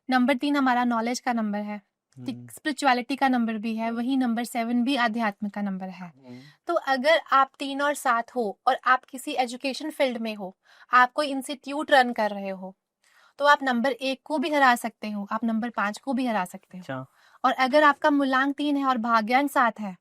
नंबर 3 हमारा नॉलेज का नंबर है, स्पिरिचुअलिटी का नंबर भी है, वही नंबर 7 भी आध्यात्म का नंबर है। तो अगर आप 3 और 7 हो और आप किसी एजुकेशन फील्ड में हो, आप कोई इंस्टीट्यूट रन कर रहे हो, तो आप नंबर 1 को भी हरा सकते हो, आप नंबर 5 को भी हरा सकते हो। और अगर आपका मूलांक 3 है और भाग्यांक 7 है,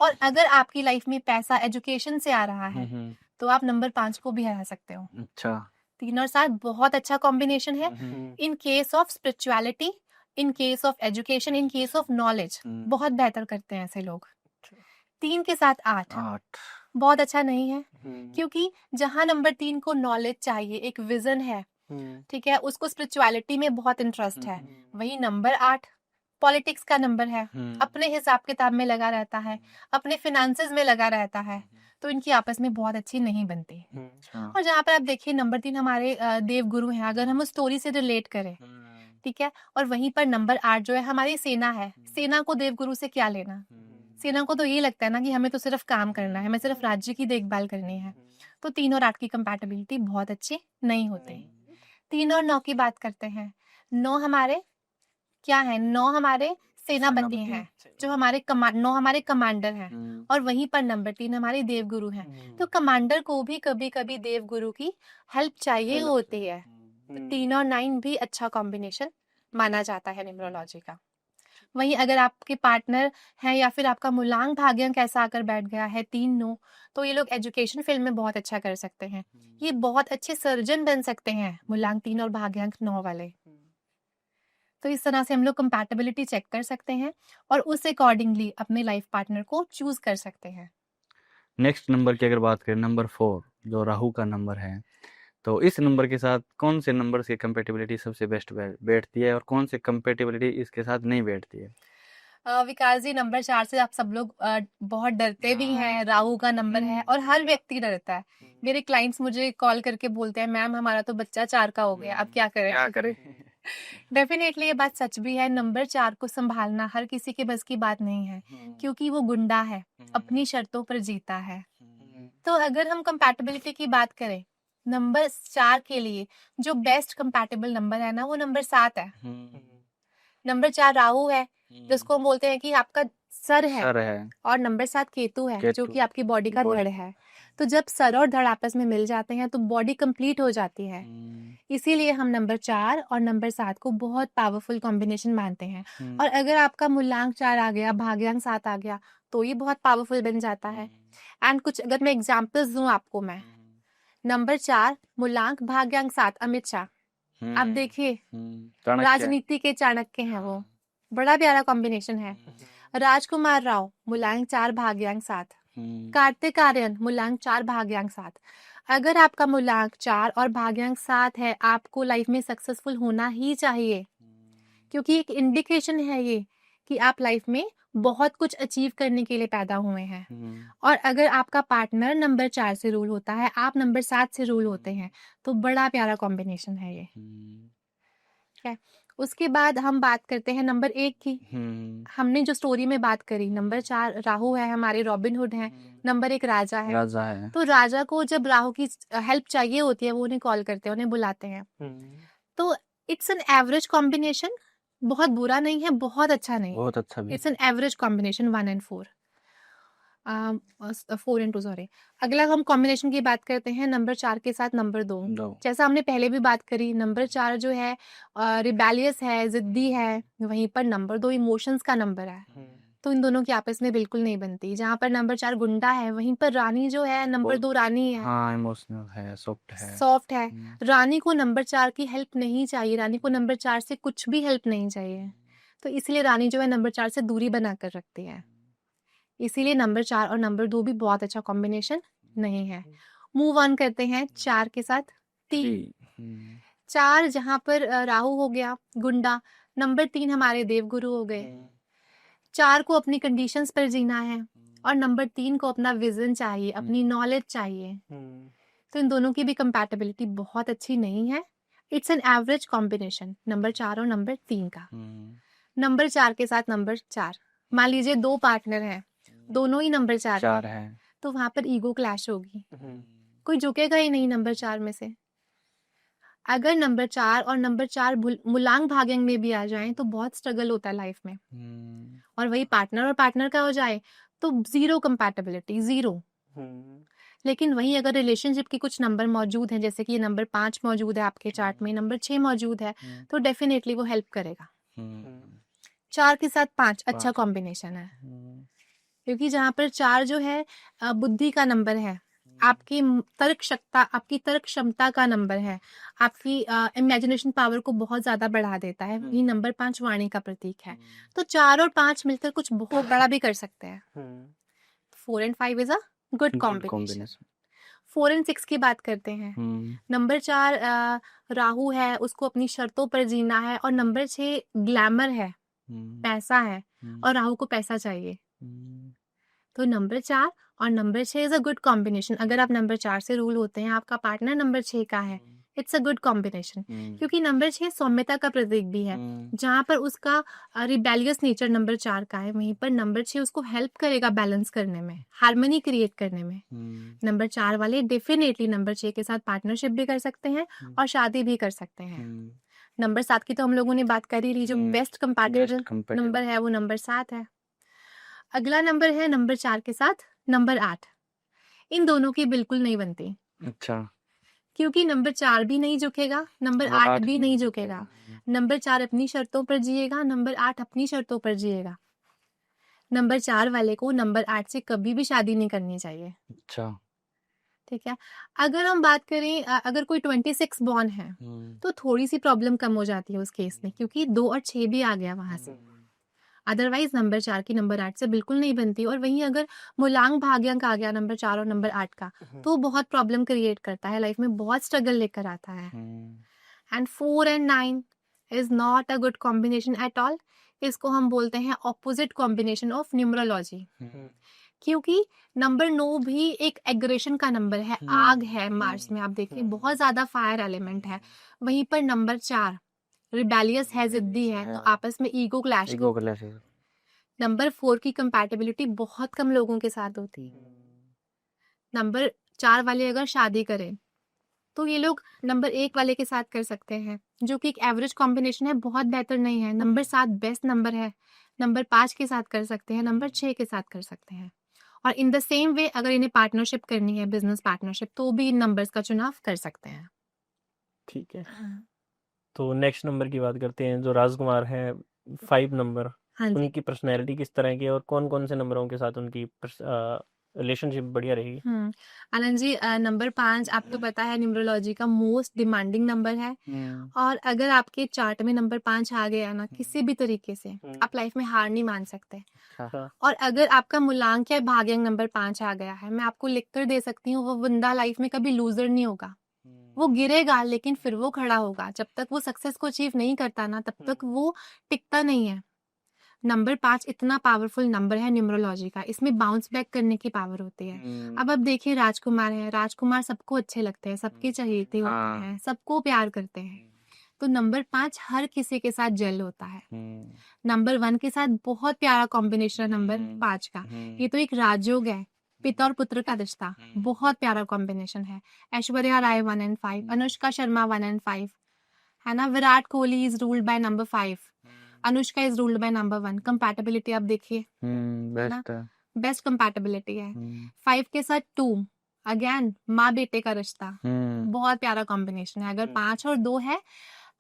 और अगर आपकी लाइफ में पैसा एजुकेशन से आ रहा है, तो आप नंबर 5 को भी हरा सकते हो। अच्छा 3 और 7 बहुत अच्छा कॉम्बिनेशन है in case of spirituality, in case of education, in case of knowledge, बहुत बेहतर करते हैं ऐसे लोग। 3 के साथ 8 8 बहुत अच्छा नहीं है, क्योंकि जहां नंबर 3 को नॉलेज चाहिए, एक विजन है, ठीक है, उसको स्पिरिचुअलिटी में बहुत इंटरेस्ट है, वही नंबर 8 पॉलिटिक्स का नंबर है, अपने हिसाब किताब में लगा रहता है, अपने फिनेंसेस में लगा रहता है, तो इनकी आपस में बहुत अच्छी नहीं बनती। और जहाँ पर आप देखिए नंबर 3 हमारे देव गुरु हैं, अगर हम उस स्टोरी से रिलेट करें, ठीक है, और वहीं पर नंबर 8 जो है हमारी सेना है, सेना को देव गुरु से क्या लेना। सेना को तो ये लगता है ना कि हमें तो सिर्फ काम करना है, हमें सिर्फ राज्य की देखभाल करनी है। तो 3 और 8 की कंपैटिबिलिटी बहुत अच्छी नहीं होती। 3 और 9 की बात करते हैं। 9 हमारे क्या है, 9 हमारे सेनापति हैं, जो हमारे 9 हमारे कमांडर हैं, और वहीं पर नंबर 3 हमारे देवगुरु हैं। तो कमांडर को भी कभी कभी देवगुरु की हेल्प चाहिए होती है। तो 3 और 9 भी अच्छा कॉम्बिनेशन माना जाता है न्यूमरोलॉजी का। वहीं अगर आपके पार्टनर हैं या फिर आपका मूलांक भाग्यांक ऐसा आकर बैठ गया है 3-9, तो ये लोग एजुकेशन फील्ड में बहुत अच्छा कर सकते हैं, ये बहुत अच्छे सर्जन बन सकते हैं, मूलांक 3 और भाग्यांक 9 वाले। तो इस तरह से हम लोग कंपैटिबिलिटी चेक कर सकते हैं और उस अकॉर्डिंगली अपने लाइफ पार्टनर को चूज कर सकते हैं। नेक्स्ट नंबर की अगर बात करें, नंबर 4 जो राहु का नंबर है, तो इस नंबर के साथ कौन से नंबर की कंपैटिबिलिटी सबसे बेस्ट बैठती है और कौन से कंपैटिबिलिटी इसके साथ नहीं बैठती है? विकास जी, नंबर 4 से आप सब लोग बहुत डरते भी हैं, राहु का नंबर है और हर व्यक्ति डरता है। मेरे क्लाइंट्स मुझे कॉल करके बोलते हैं, मैम हमारा तो बच्चा 4 का हो गया, अब क्या करें। डेफिनेटली ये बात सच भी है, नंबर 4 को संभालना हर किसी के बस की बात नहीं है, क्योंकि वो गुंडा है, अपनी शर्तों पर जीता है। तो अगर हम कंपैटिबिलिटी की बात करें, नंबर 4 के लिए जो बेस्ट कंपैटिबल नंबर है ना, वो नंबर 7 है। नंबर 4 राहु है, जिसको हम बोलते हैं कि आपका सर है, और नंबर 7 केतु है, जो कि आपकी बॉडी का धड़ है। तो जब सर और धड़ आपस में मिल जाते हैं तो बॉडी कंप्लीट हो जाती है। इसीलिए हम नंबर 4 और नंबर 7 को बहुत पावरफुल कॉम्बिनेशन मानते हैं। और अगर आपका मूलांक 4 आ गया, भाग्यांक 7 आ गया, तो ये बहुत पावरफुल बन जाता है। एंड कुछ अगर मैं एग्जाम्पल्स दूं आपको, मैं नंबर 4 मूलांक भाग्यांक 7 अमित शाह, आप देखिए राजनीति के चाणक्य हैं वो, बड़ा प्यारा कॉम्बिनेशन है। राजकुमार राव मूलांक 4 भाग्यांक 7, कार्तिक आर्यन मूलांक 4 भाग्यांक 7। अगर आपका मूलांक 4 और भाग्यांक 7 है, आपको लाइफ में सक्सेसफुल होना ही चाहिए, क्योंकि एक इंडिकेशन है ये कि आप लाइफ में बहुत कुछ अचीव करने के लिए पैदा हुए हैं। हम्म, और अगर आपका पार्टनर नंबर 4 से रूल होता है, आप नंबर 7 से रूल होते हैं, तो बड़ा प्यारा कॉम्बिनेशन है ये। हम्म, ठीक है। उसके बाद हम बात करते हैं नंबर 1 की। हम्म, हमने जो स्टोरी में बात करी, नंबर 4 राहु है, हमारे रॉबिन हुड हैं, नंबर 1 राजा है। राजा है। तो राजा को जब राहु की हेल्प चाहिए होती है, वो उन्हें कॉल करते हैं, उन्हें बुलाते हैं। तो इट्स एन एवरेज कॉम्बिनेशन, बहुत बुरा नहीं है, बहुत अच्छा नहीं है। बहुत अच्छा भी। It's an average combination 1 and 4, 4 and 2 sorry. अगला हम कॉम्बिनेशन की बात करते हैं नंबर 4 के साथ नंबर 2। दो। जैसा हमने पहले भी बात करी, नंबर 4 जो है रिबेलियस है, जिद्दी है, वहीं पर नंबर 2 इमोशंस का नंबर है। तो इन दोनों की आपस में बिल्कुल नहीं बनती। जहाँ पर नंबर 4 गुंडा है, वहीं पर रानी जो है नंबर 2 रानी है, हाँ, इमोशनल है, सॉफ्ट है। सॉफ्ट है। हम्म, रानी को नंबर 4 की हेल्प नहीं चाहिए, रानी को नंबर 4 से कुछ भी हेल्प नहीं चाहिए। तो इसलिए रानी जो है नंबर 4 से दूरी बना कर रखती है। इसीलिए नंबर 4 और नंबर 2 भी बहुत अच्छा कॉम्बिनेशन नहीं है। मूव ऑन करते हैं 4 के साथ 3। थ्री। हम्म, 4 जहाँ पर राहु हो गया गुंडा, नंबर 3 हमारे देवगुरु हो गए। 4 को अपनी कंडीशंस पर जीना है और नंबर 3 को अपना विजन चाहिए, अपनी नॉलेज चाहिए। तो इन दोनों की भी कंपैटिबिलिटी बहुत अच्छी नहीं है। It's an average combination number 4 और नंबर 3 का। नंबर 4 के साथ नंबर 4, मान लीजिए 2 पार्टनर हैं, दोनों ही नंबर 4 के 4 हैं, है। तो वहां पर ईगो क्लैश होगी, कोई झुकेगा ही नहीं नंबर 4 में से। अगर नंबर 4 और नंबर 4 मुलांग भाग्यंग में भी आ जाएं तो बहुत स्ट्रगल होता है लाइफ में। और वही पार्टनर और पार्टनर का हो जाए तो जीरो कंपैटिबिलिटी, जीरो। लेकिन वहीं अगर रिलेशनशिप के कुछ नंबर मौजूद हैं, जैसे कि ये नंबर 5 मौजूद है आपके चार्ट में, नंबर 6 मौजूद है, तो डेफिनेटली वो हेल्प करेगा। 4 के साथ 5 अच्छा 5। कॉम्बिनेशन है, क्योंकि जहाँ पर 4 जो है बुद्धि का नंबर है, आपकी आपकी तर्क क्षमता का नंबर है, आपकी इमेजिनेशन पावर को बहुत ज्यादा बढ़ा देता है। वही नंबर 5 वाणी का प्रतीक है। तो 4 और 5 मिलकर कुछ बहुत बड़ा भी कर सकते हैं। 4 and 5 is a good combination. 4 and 6 की बात करते हैं। नंबर 4 राहु है, उसको अपनी शर्तों पर जीना है, और नंबर 6 ग्लैमर है, पैसा है, और राहु को पैसा चाहिए। तो नंबर 4 और number 6 is a good combination. अगर आप नंबर 4 से रूल होते हैं, आपका पार्टनर नंबर 6 का है, इट्स अ गुड कॉम्बिनेशन। क्योंकि नंबर 6 सौम्यता का प्रतीक भी है। जहाँ पर उसका रिबेलियस नेचर नंबर 4 का है, वहीं पर नंबर 6 उसको हेल्प करेगा बैलेंस करने में, हार्मनी क्रिएट करने में। नंबर 4 वाले डेफिनेटली नंबर 6 के साथ पार्टनरशिप भी कर सकते हैं और शादी भी कर सकते हैं। नंबर 7 की तो हम लोगों ने बात कर ही ली, जो बेस्ट कंपैटिबल नंबर है वो नंबर 7 है। अगला नंबर है नंबर 4 के साथ नंबर 8। इन दोनों की बिल्कुल नहीं बनती। अच्छा। क्योंकि नंबर 4 भी नहीं झुकेगा, नंबर 8 भी नहीं झुकेगा। नंबर 4 अपनी शर्तों पर जिएगा, नंबर 8 अपनी शर्तों पर जिएगा। नंबर 4 वाले को नंबर 8 से कभी भी शादी नहीं करनी चाहिए। अच्छा। ठीक है। अगर हम बात करें अगर कोई 26 बॉर्न है, तो थोड़ी सी प्रॉब्लम कम हो जाती है उस केस में, क्योंकि 2 और 6 भी आ गया वहां से। अदरवाइज नंबर 4 की नंबर 8 से बिल्कुल नहीं बनती। और वहीं अगर मूलांक भाग्यांक आ गया नंबर 4 और नंबर 8 का, तो बहुत प्रॉब्लम क्रिएट करता है, लाइफ में बहुत स्ट्रगल लेकर आता है। And 4 and 9 is not a good combination at all. इसको हम बोलते हैं ऑपोजिट कॉम्बिनेशन ऑफ न्यूमरोलॉजी। क्योंकि नंबर 9 भी एक एग्रेशन का नंबर है, आग है मार्स में, आप देखिए बहुत ज्यादा फायर एलिमेंट है। वहीं पर नंबर 4 रिबेलियस है, जिद्दी है, तो आपस में ego clash. Ego clashes. Number 4 की कंपैटिबिलिटी बहुत कम लोगों के साथ होती है। नंबर 4 वाले अगर शादी करें तो ये लोग नंबर 1 वाले के साथ कर सकते हैं, जो कि एक एवरेज कॉम्बिनेशन है, बहुत बेहतर नहीं है। नंबर 7 बेस्ट नंबर है, नंबर 5 के साथ कर सकते हैं, नंबर 6 के साथ कर सकते हैं। और इन द सेम वे अगर इन्हें पार्टनरशिप करनी है, बिजनेस पार्टनरशिप, तो भी इन नंबर्स का चुनाव कर सकते हैं। ठीक है। तो नेक्स्ट नंबर की बात करते हैं, जो राजकुमार है 5 नंबर। हाँ जी। उनकी पर्सनैलिटी किस तरह की है और कौन कौन से नंबरों के साथ उनकी रिलेशनशिप बढ़िया रहेगी? आनंद जी, नंबर 5 आपको पता है न्यूमरोलॉजी का मोस्ट डिमांडिंग नंबर है। और अगर आपके चार्ट में नंबर 5 आ गया ना, किसी भी तरीके से आप लाइफ में हार नहीं मान सकते। और अगर आपका मूलांक या भाग्यांक नंबर 5 आ गया है, मैं आपको लिख कर दे सकती हूँ, वो बंदा लाइफ में कभी लूजर नहीं होगा। वो गिरेगा लेकिन फिर वो खड़ा होगा। जब तक वो सक्सेस को अचीव नहीं करता ना, तब तक वो टिकता नहीं है। नंबर 5 इतना पावरफुल नंबर है न्यूमरोलॉजी का, इसमें बाउंस बैक करने की पावर होती है। अब आप देखिए राजकुमार है, राजकुमार सबको अच्छे लगते हैं, सबके चहेते होते हाँ। हैं, सबको प्यार करते हैं। तो नंबर 5 हर किसी के साथ जेल होता है। नंबर 1 के साथ बहुत प्यारा कॉम्बिनेशन है नंबर 5 का। ये तो एक राजयोग है, पिता और पुत्र का रिश्ता, बहुत प्यारा कॉम्बिनेशन है। ऐश्वर्या राय 1 and 5, अनुष्का शर्मा 1 and 5, है ना। Virat Kohli is ruled by number 5, Anushka is ruled by number 1। Compatibility आप देखिए, बेस्ट है। बेस्ट कंपैटिबिलिटी है। 5 के साथ 2, अगेन माँ बेटे का रिश्ता, बहुत प्यारा कॉम्बिनेशन है। अगर 5 और 2 है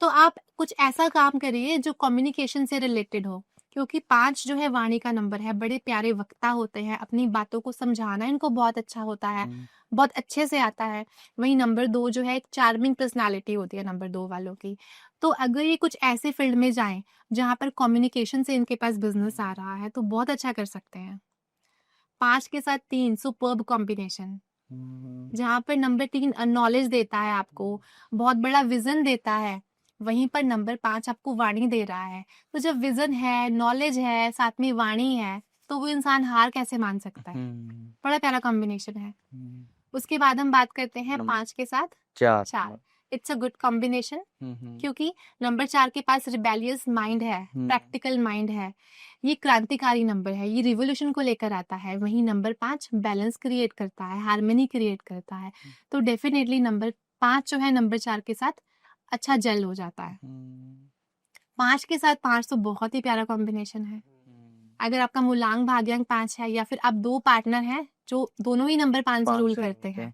तो आप कुछ ऐसा काम करिए जो कम्युनिकेशन से रिलेटेड हो, क्योंकि 5 जो है वाणी का नंबर है, बड़े प्यारे वक्ता होते हैं, अपनी बातों को समझाना इनको बहुत अच्छा होता है, बहुत अच्छे से आता है। वहीं नंबर 2 जो है एक चार्मिंग पर्सनालिटी होती है नंबर 2 वालों की। तो अगर ये कुछ ऐसे फील्ड में जाएं जहां पर कम्युनिकेशन से इनके पास बिजनेस आ रहा है तो बहुत अच्छा कर सकते हैं। 5 के साथ 3 सुपर्ब कॉम्बिनेशन, जहां पर नंबर 3 नॉलेज देता है आपको, बहुत बड़ा विजन देता है, वहीं पर नंबर 5 आपको वाणी दे रहा है। तो जब विजन है, नॉलेज है, साथ में वाणी है, तो वो इंसान हार कैसे मान सकता है। बड़ा प्यारा कॉम्बिनेशन है। उसके बाद हम बात करते हैं 5 के साथ 4। इट्स अ गुड कॉम्बिनेशन, क्योंकि नंबर 4 के पास रिबेलियस माइंड है, प्रैक्टिकल माइंड है, ये क्रांतिकारी नंबर है, ये रिवोल्यूशन को लेकर आता है। वहीं नंबर 5 बैलेंस क्रिएट करता है, हार्मनी क्रिएट करता है। तो डेफिनेटली नंबर 5 जो है नंबर 4 के साथ अच्छा जेल हो जाता है। 5 के साथ 5 तो बहुत ही प्यारा कॉम्बिनेशन है। अगर आपका मूलांक भाग्यांक 5 है या फिर आप 2 पार्टनर हैं जो दोनों ही नंबर 5 से रूल करते हैं,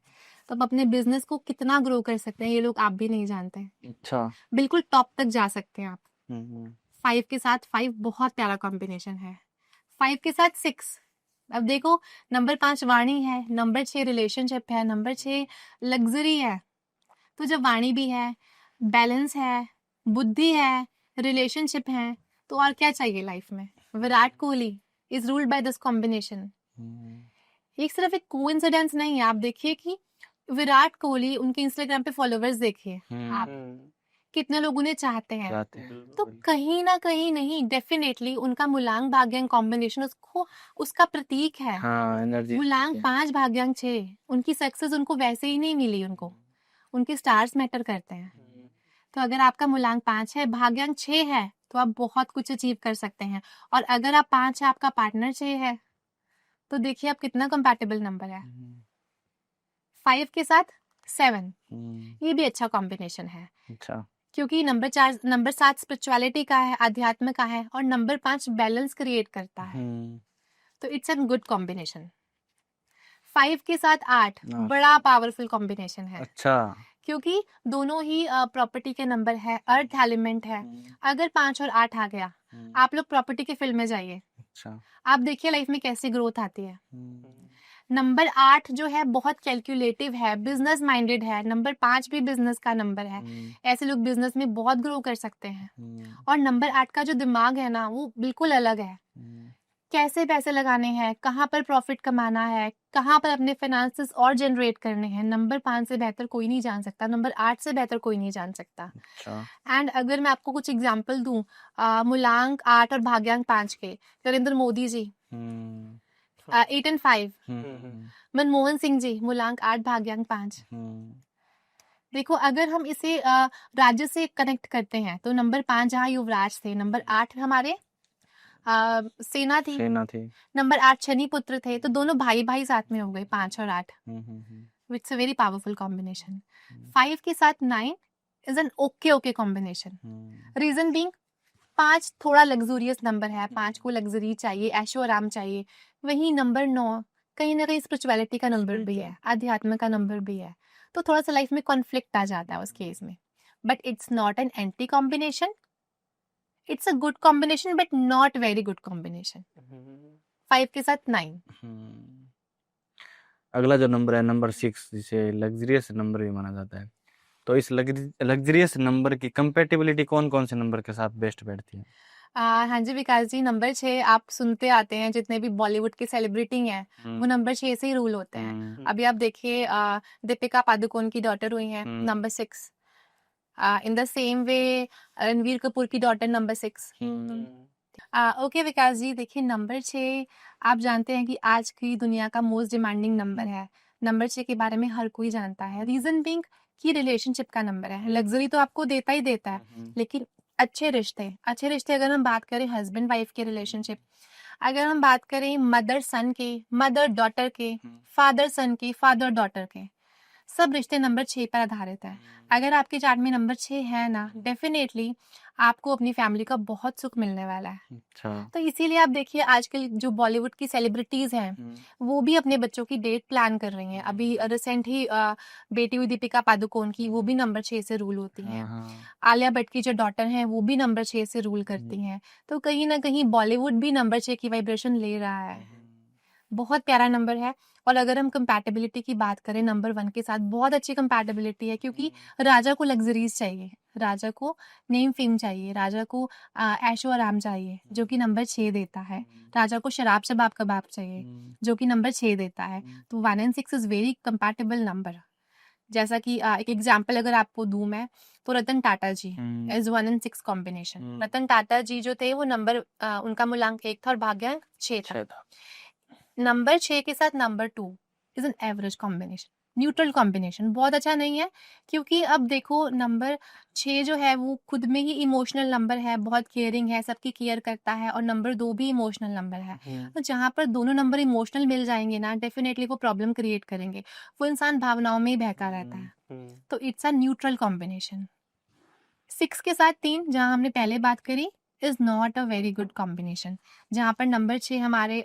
तो आप अपने बिजनेस को कितना ग्रो कर सकते हैं ये लोग आप भी नहीं जानते। अच्छा। बिल्कुल टॉप तक जा सकते हैं आप। 5 के साथ 5 बहुत प्यारा कॉम्बिनेशन है। 5 के साथ 6, अब देखो नंबर 5 वाणी है, नंबर 6 रिलेशनशिप है, नंबर 6 लग्जरी है। तो जब वाणी भी है, बैलेंस है, बुद्धि है, रिलेशनशिप है, तो और क्या चाहिए लाइफ में। Virat Kohli is ruled by this combination. एक सिर्फ एक कोइंसिडेंस नहीं है, आप देखिए कि विराट कोहली, उनके इंस्टाग्राम पे फॉलोवर्स देखिए आप, कितने लोग उन्हें चाहते हैं। तो कहीं ना कहीं नहीं, डेफिनेटली उनका मूलांक भाग्यांक कॉम्बिनेशन उसको उसका प्रतीक है। एनर्जी मूलांक 5 भाग्यांक 6, उनकी सक्सेस उनको वैसे ही नहीं मिली, उनके स्टार्स मैटर करते हैं। तो अगर आपका मूलांक 5 है, भाग्यांक 6 है, तो आप बहुत कुछ अचीव कर सकते हैं। और अगर आप 5 है, आपका पार्टनर 6 है, तो देखिए आप कितना कंपैटिबल नंबर है। 5 के साथ 7, ये भी अच्छा कॉम्बिनेशन है। अच्छा। क्योंकि नंबर 7 स्पिरिचुअलिटी का है, अध्यात्म का है, और नंबर 5 बैलेंस क्रिएट करता है। तो इट्स अ गुड कॉम्बिनेशन। 5 के साथ 8 बड़ा पावरफुल कॉम्बिनेशन है। अच्छा। क्योंकि दोनों ही प्रॉपर्टी के नंबर है, अर्थ एलिमेंट है। अगर 5 और 8 आ गया, आप लोग प्रॉपर्टी के फील्ड में जाइए। अच्छा। आप देखिए लाइफ में कैसी ग्रोथ आती है। नंबर 8 जो है बहुत कैलकुलेटिव है, बिजनेस माइंडेड है। नंबर 5 भी बिजनेस का नंबर है, ऐसे लोग बिजनेस में बहुत ग्रो कर सकते हैं। और नंबर 8 का जो दिमाग है ना, वो बिल्कुल अलग है। कैसे पैसे लगाने हैं, कहाँ पर प्रॉफिट कमाना है, कहाँ पर अपने फाइनेंसेस और जनरेट करने हैं, नंबर 5 से बेहतर कोई नहीं जान सकता, नंबर 8 से बेहतर कोई नहीं जान सकता। एंड अगर मैं आपको कुछ एग्जांपल दूं, मूलांक 8 और भाग्यांक 5 के, नरेंद्र मोदी जी 8 and 5, मनमोहन सिंह जी मूलांक 8 भाग्यांक 5। देखो अगर हम इसे राज्य से कनेक्ट करते हैं तो नंबर 5 जहाँ युवराज थे, नंबर 8 हमारे सेना थी, नंबर 8 शनि पुत्र थे। तो दोनों भाई भाई साथ में हो गए, 5 और 8, it's a very powerful combination. 5 के साथ 9 is an okay combination. Reason being 5 थोड़ा लग्जूरियस नंबर है, 5 को लग्जरी चाहिए, ऐशो आराम चाहिए। वहीं नंबर 9 कहीं ना कहीं स्पिरिचुअलिटी का नंबर भी है, अध्यात्म का नंबर भी है। तो थोड़ा सा लाइफ में कॉन्फ्लिक्ट आ जाता है उस केस में, but it's not an anti combination, it's a good combination but not very good combination. 5 के साथ 9। अगला जो नंबर है नंबर 6, जिसे लग्जरियस नंबर भी माना जाता है, तो इस लग्जरियस नंबर की कंपैटिबिलिटी कौन कौन से नंबर के साथ बेस्ट बैठती है? हाँ जी विकास जी, नंबर 6 आप सुनते आते हैं, जितने भी बॉलीवुड के सेलिब्रिटी हैं वो नंबर 6 से ही रूल होते हैं। अभी आप देखिए दीपिका पादुकोण की डॉटर हुई हैं number 6। In the same way Ranveer Kapoor की डॉटर नंबर 6, ओके विकास जी, देखिए नंबर 6 आप जानते हैं कि आज की दुनिया का मोस्ट डिमांडिंग नंबर है। नंबर 6 के बारे में हर कोई जानता है। रीज़न बीइंग कि रिलेशनशिप का नंबर है। लग्ज़री तो आपको देता ही देता है, लेकिन अच्छे रिश्ते अगर हम बात करें हस्बैंड वाइफ के रिलेशनशिप, अगर हम बात करें मदर सन के, मदर डॉटर के, फादर सन के, फादर डॉटर के, सब रिश्ते नंबर 6 पर आधारित है। अगर आपके चार्ट में नंबर 6 है ना, डेफिनेटली आपको अपनी फैमिली का बहुत सुख मिलने वाला है। अच्छा। तो इसीलिए आप देखिए आजकल जो बॉलीवुड की सेलिब्रिटीज हैं, वो भी अपने बच्चों की डेट प्लान कर रही हैं। अभी रिसेंट ही बेटी हुई दीपिका पादुकोण की, वो भी नंबर 6 से रूल होती हैं। आलिया भट्ट की जो डॉटर हैं, वो भी नंबर 6 से रूल करती हैं। तो कहीं ना कहीं बॉलीवुड भी नंबर 6 की वाइब्रेशन ले रहा है। बहुत प्यारा नंबर है। और अगर हम कंपैटिबिलिटी की बात करें नंबर 1 के साथ, बहुत अच्छी कंपैटिबिलिटी है, क्योंकि राजा को लग्जरीज चाहिए, राजा को नेम फेम चाहिए, राजा को ऐशो आराम चाहिए, जो कि नंबर 6 देता है। राजा को शराब शबाब कबाब चाहिए, जो कि नंबर 6 देता है। तो 1 and 6 is very compatible number. जैसा कि एक एग्जाम्पल अगर आपको दूं मैं, तो रतन टाटा जी is 1 and 6 combination. Ratan Tata जी जो थे वो नंबर उनका मूलांक 1 था और भाग्यांक 6 था। नंबर 6 के साथ number 2 is an average combination, neutral combination. बहुत अच्छा नहीं है, क्योंकि अब देखो नंबर 6 जो है वो खुद में ही इमोशनल नंबर है, बहुत केयरिंग है, सबकी केयर करता है, और नंबर 2 भी इमोशनल नंबर है। तो जहाँ पर दोनों नंबर इमोशनल मिल जाएंगे ना, डेफिनेटली वो प्रॉब्लम क्रिएट करेंगे। वो इंसान भावनाओं में ही बहका रहता है। तो इट्स अ न्यूट्रल कॉम्बिनेशन। 6 के साथ 3, जहाँ हमने पहले बात करी, is not a very good combination. जहाँ पर नंबर 6 हमारे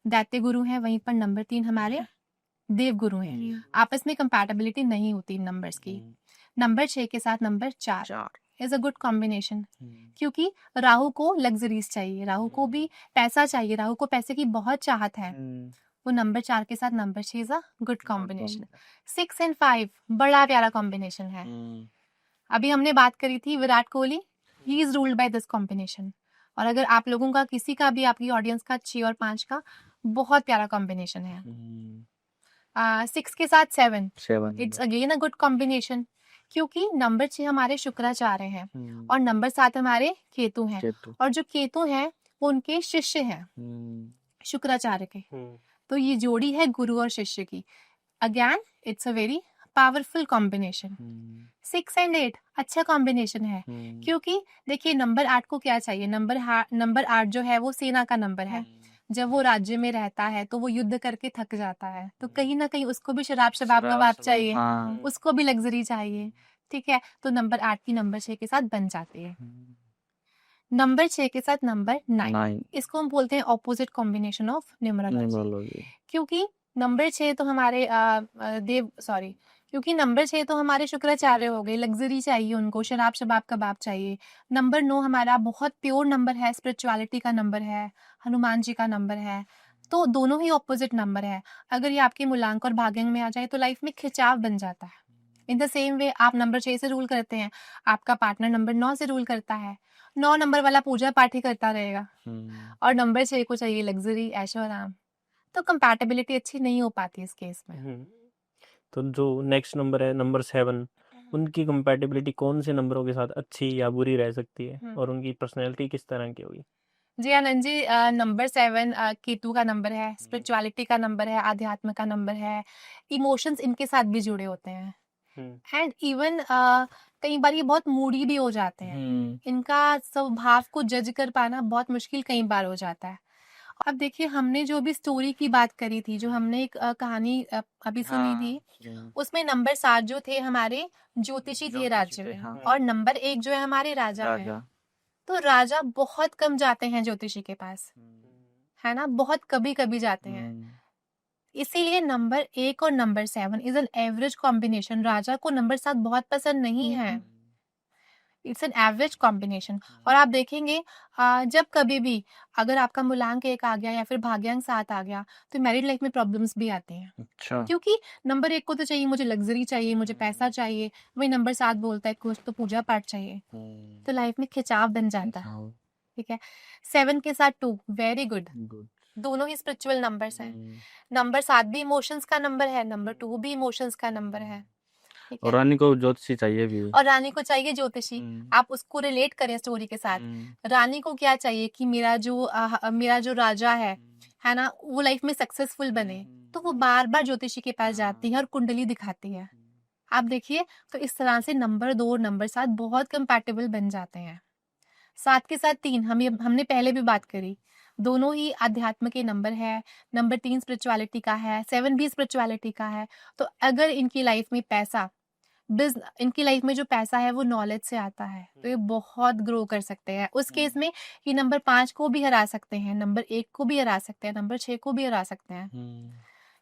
दैत्य गुरु हैं, वहीं पर नंबर 3 हमारे देव गुरु हैं। आपस में कंपैटिबिलिटी नहीं होती इन नंबर्स की। नंबर 6 के साथ number 4 is a good combination, क्योंकि राहु को लग्जरीज चाहिए, राहु को भी पैसा चाहिए, राहु को पैसे की बहुत चाहत है। वो नंबर 4 के साथ number 6 is a good combination. 6 and 5 बड़ा प्यारा कॉम्बिनेशन है। अभी हमने बात करी थी Virat Kohli, he is ruled by this combination. और अगर आप लोगों का किसी का भी, आपकी ऑडियंस का 6 और 5 का, बहुत प्यारा कॉम्बिनेशन है। 6 के साथ 7 it's again a good combination, क्योंकि नंबर 6 हमारे शुक्राचार्य हैं और नंबर 7 हमारे केतु हैं। और जो केतु हैं वो उनके शिष्य हैं शुक्राचार्य के। तो ये जोड़ी है गुरु और शिष्य की। Again it's a very powerful combination. 6 and 8 अच्छा कॉम्बिनेशन है, क्योंकि देखिए नंबर 8 को क्या चाहिए, नंबर 8 जो है वो सेना का नंबर है। जब वो राज्य में रहता है तो वो युद्ध करके थक जाता है, तो कहीं ना कहीं उसको भी शराब शबाब कबाब चाहिए, उसको भी लग्जरी चाहिए। ठीक है, तो नंबर 8 की नंबर 6 के साथ बन जाती है। नंबर 6 के साथ नंबर 9, इसको हम बोलते हैं ऑपोजिट कॉम्बिनेशन ऑफ न्यूमरोलॉजी। क्योंकि नंबर 6 तो हमारे क्योंकि नंबर 6 तो हमारे शुक्राचार्य हो गए, लग्जरी चाहिए उनको, शराब शबाब कबाब चाहिए। नंबर 9 हमारा बहुत प्योर नंबर है, स्पिरिचुअलिटी का नंबर है, हनुमान जी का नंबर है। तो दोनों ही ऑपोजिट नंबर है। अगर ये आपके मूलांक और भाग्यांक में आ जाए तो लाइफ में खिंचाव बन जाता है। इन द सेम वे आप नंबर 6 से रूल करते हैं, आपका पार्टनर नंबर 9 से रूल करता है, 9 नंबर वाला पूजा पाठ ही करता रहेगा और नंबर 6 को चाहिए लग्जरी, ऐशो आराम। तो कंपैटिबिलिटी अच्छी नहीं हो पाती इस केस में। तो जो नेक्स्ट नंबर है नंबर 7, उनकी कंपैटिबिलिटी कौन से नंबरों के साथ अच्छी या बुरी रह सकती है और उनकी पर्सनैलिटी किस तरह की होगी? जी आनंद जी, नंबर 7 केतु का नंबर है, स्पिरिचुअलिटी का नंबर है, आध्यात्म का नंबर है, इमोशंस इनके साथ भी जुड़े होते हैं। एंड इवन कई बार ये बहुत मूडी भी हो जाते हैं। इनका स्वभाव को जज कर पाना बहुत मुश्किल कई बार हो जाता है। अब देखिए हमने जो भी स्टोरी की बात करी थी, जो हमने एक कहानी अभी सुनी थी, उसमें नंबर 7 जो थे हमारे ज्योतिषी थे राज्य में, और नंबर 1 जो है हमारे राजा है। तो राजा बहुत कम जाते हैं ज्योतिषी के पास, है ना, बहुत कभी कभी जाते हैं। इसीलिए नंबर 1 और number 7 is an average combination. राजा को नंबर 7 बहुत पसंद नहीं है, इट्स एन एवरेज कॉम्बिनेशन। और आप देखेंगे जब कभी भी अगर आपका मूलांक 1 आ गया या फिर भाग्यांक 7 आ गया तो मैरिड लाइफ में प्रॉब्लम्स भी आती हैं। अच्छा। क्योंकि नंबर 1 को तो चाहिए, मुझे लग्जरी चाहिए, मुझे पैसा चाहिए, वही नंबर 7 बोलता है कुछ तो पूजा पाठ चाहिए, तो लाइफ में खिंचाव बन जाता है। ठीक है। 7 के साथ 2 वेरी गुड, दोनों ही स्पिरिचुअल नंबर्स हैं। नंबर 7 भी इमोशंस का नंबर है, नंबर 2 भी इमोशंस का नंबर है। ठीक और है। रानी को ज्योतिषी चाहिए भी। और रानी को चाहिए ज्योतिषी, हम्म, आप उसको रिलेट करें स्टोरी के साथ। हम्म, रानी को क्या चाहिए कि मेरा जो राजा है ना, वो लाइफ में सक्सेसफुल बने, तो वो बार बार ज्योतिषी के पास जाती है और कुंडली दिखाती है। आप देखिए, तो इस तरह से नंबर 2 और नंबर 7 बहुत कंपैटिबल बन जाते हैं। 7 के साथ 3 हमने पहले भी बात करी, दोनों ही अध्यात्म के नंबर है। नंबर 3 स्पिरिचुअलिटी का है, 7 भी स्पिरिचुअलिटी का है। तो अगर इनकी लाइफ में इनकी लाइफ में जो पैसा है वो नॉलेज से आता है, तो ये बहुत ग्रो कर सकते हैं। उस केस में ये नंबर 5 को भी हरा सकते हैं, नंबर 1 को भी हरा सकते हैं, नंबर 6 को भी हरा सकते हैं।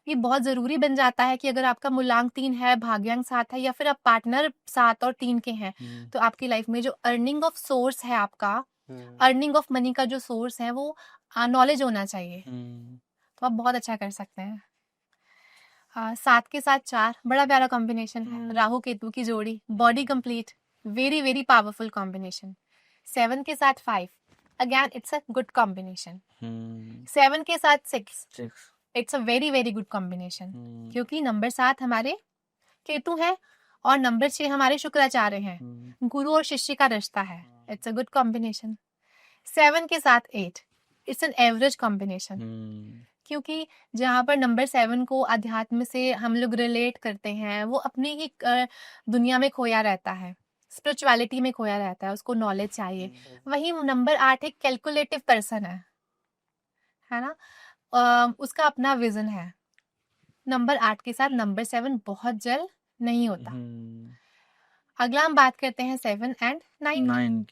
ये बहुत जरूरी बन जाता है कि अगर आपका मूलांक 3 है, भाग्यांक 7 है, या फिर आप पार्टनर 7 और 3 के हैं, तो आपकी लाइफ में जो अर्निंग ऑफ सोर्स है आपका, अर्निंग ऑफ मनी का जो सोर्स है वो नॉलेज होना चाहिए, तो आप बहुत अच्छा कर सकते हैं। 7 के साथ 4 बड़ा प्यारा कॉम्बिनेशन है, राहु केतु की जोड़ी, body complete, very very powerful combination. 7 के साथ 5, again it's a good combination. 7 के साथ 6, it's a very very good combination, क्योंकि नंबर 7 हमारे केतु है और नंबर 6 हमारे शुक्राचार्य हैं, गुरु और शिष्य का रिश्ता है, इट्स अ गुड कॉम्बिनेशन। 7 के साथ 8, इट्स एन एवरेज कॉम्बिनेशन, क्योंकि जहाँ पर नंबर 7 को अध्यात्म से हम लोग रिलेट करते हैं, वो अपनी ही दुनिया में खोया रहता है, स्पिरिचुअलिटी में खोया रहता है, उसको नॉलेज चाहिए। वहीं नंबर 8 एक कैलकुलेटिव पर्सन है ना, उसका अपना विजन है। नंबर 8 के साथ नंबर 7 बहुत जल्द नहीं होता। अगला हम बात करते हैं 7 एंड 9।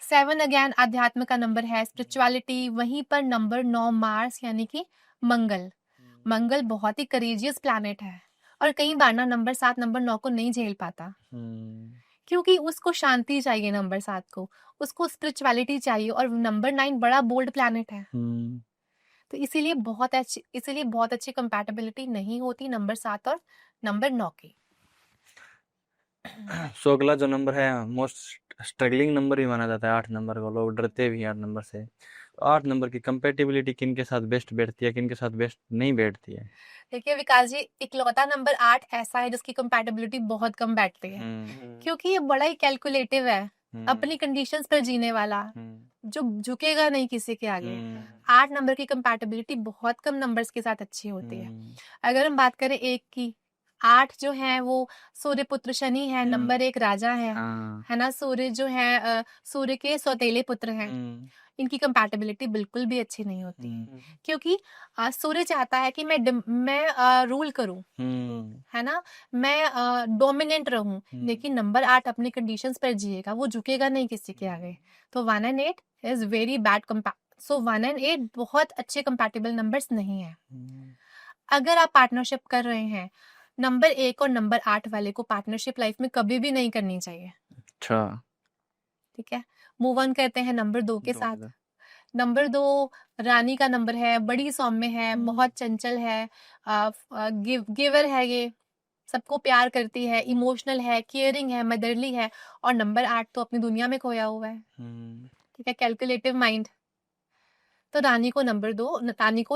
7 अगेन अध्यात्म का नंबर है, स्पिरिचुअलिटी। वहीं पर नंबर 9 मार्स यानी कि मंगल बहुत ही करेजियस प्लैनेट है, और कई बार ना नंबर 7 नंबर 9 को नहीं झेल पाता, क्योंकि उसको शांति चाहिए, नंबर 7 को उसको स्पिरिचुअलिटी चाहिए, और नंबर 9 बड़ा बोल्ड प्लैनेट है, तो इसीलिए बहुत अच्छी कंपैटिबिलिटी नहीं होती नंबर 7 और नंबर 9 की। सो अगला जो नंबर है मोस्ट स्ट्रगलिंग नंबर ही माना जाता है 8 नंबर को, लोग डरते भी हैं 8 नंबर से। 8 नंबर की कंपेटिबिलिटी किन के साथ बेस्ट बैठती है, किन के साथ बेस्ट नहीं बैठती है? देखिए विकास जी, इकलौता नंबर 8 ऐसा है जिसकी कंपैटिबिलिटी बहुत कम बैठती है, क्योंकि ये बड़ा ही कैलकुलेटिव है, अपनी कंडीशंस पर जीने वाला, जो झुकेगा नहीं किसी के आगे। 8 नंबर की कंपैटिबिलिटी बहुत कम नंबर्स के साथ अच्छी होती है। अगर हम बात करें 1 की, 8 जो है वो सूर्य पुत्र शनि है, नंबर 1 राजा है ना। सूर्य जो है सूर्य के सौतेले पुत्र हैं, इनकी कंपैटिबिलिटी बिल्कुल भी अच्छी नहीं होती, क्योंकि सूर्य चाहता है कि मैं रूल करूं, है ना, मैं डोमिनेंट रहूं, लेकिन नंबर 8 अपनी कंडीशंस पर जिएगा, वो झुकेगा नहीं किसी के आगे। तो 1 and 8 is very bad so 1 and 8 बहुत अच्छे कंपैटिबल नंबर्स नहीं है। अगर आप पार्टनरशिप कर रहे हैं, नंबर 1 और नंबर 8 वाले को पार्टनरशिप लाइफ में कभी भी नहीं करनी चाहिए। अच्छा, ठीक है, मूव ऑन करते हैं नंबर 2 के साथ। नंबर 2 रानी का नंबर है, बड़ी सौम्य है, बहुत चंचल है, गिवर है, ये सबको प्यार करती है, इमोशनल है, केयरिंग है, मदरली है, और नंबर 8 तो अपनी दुनिया में खोया हुआ है। ठीक है, कैलकुलेटिव माइंड। तो रानी को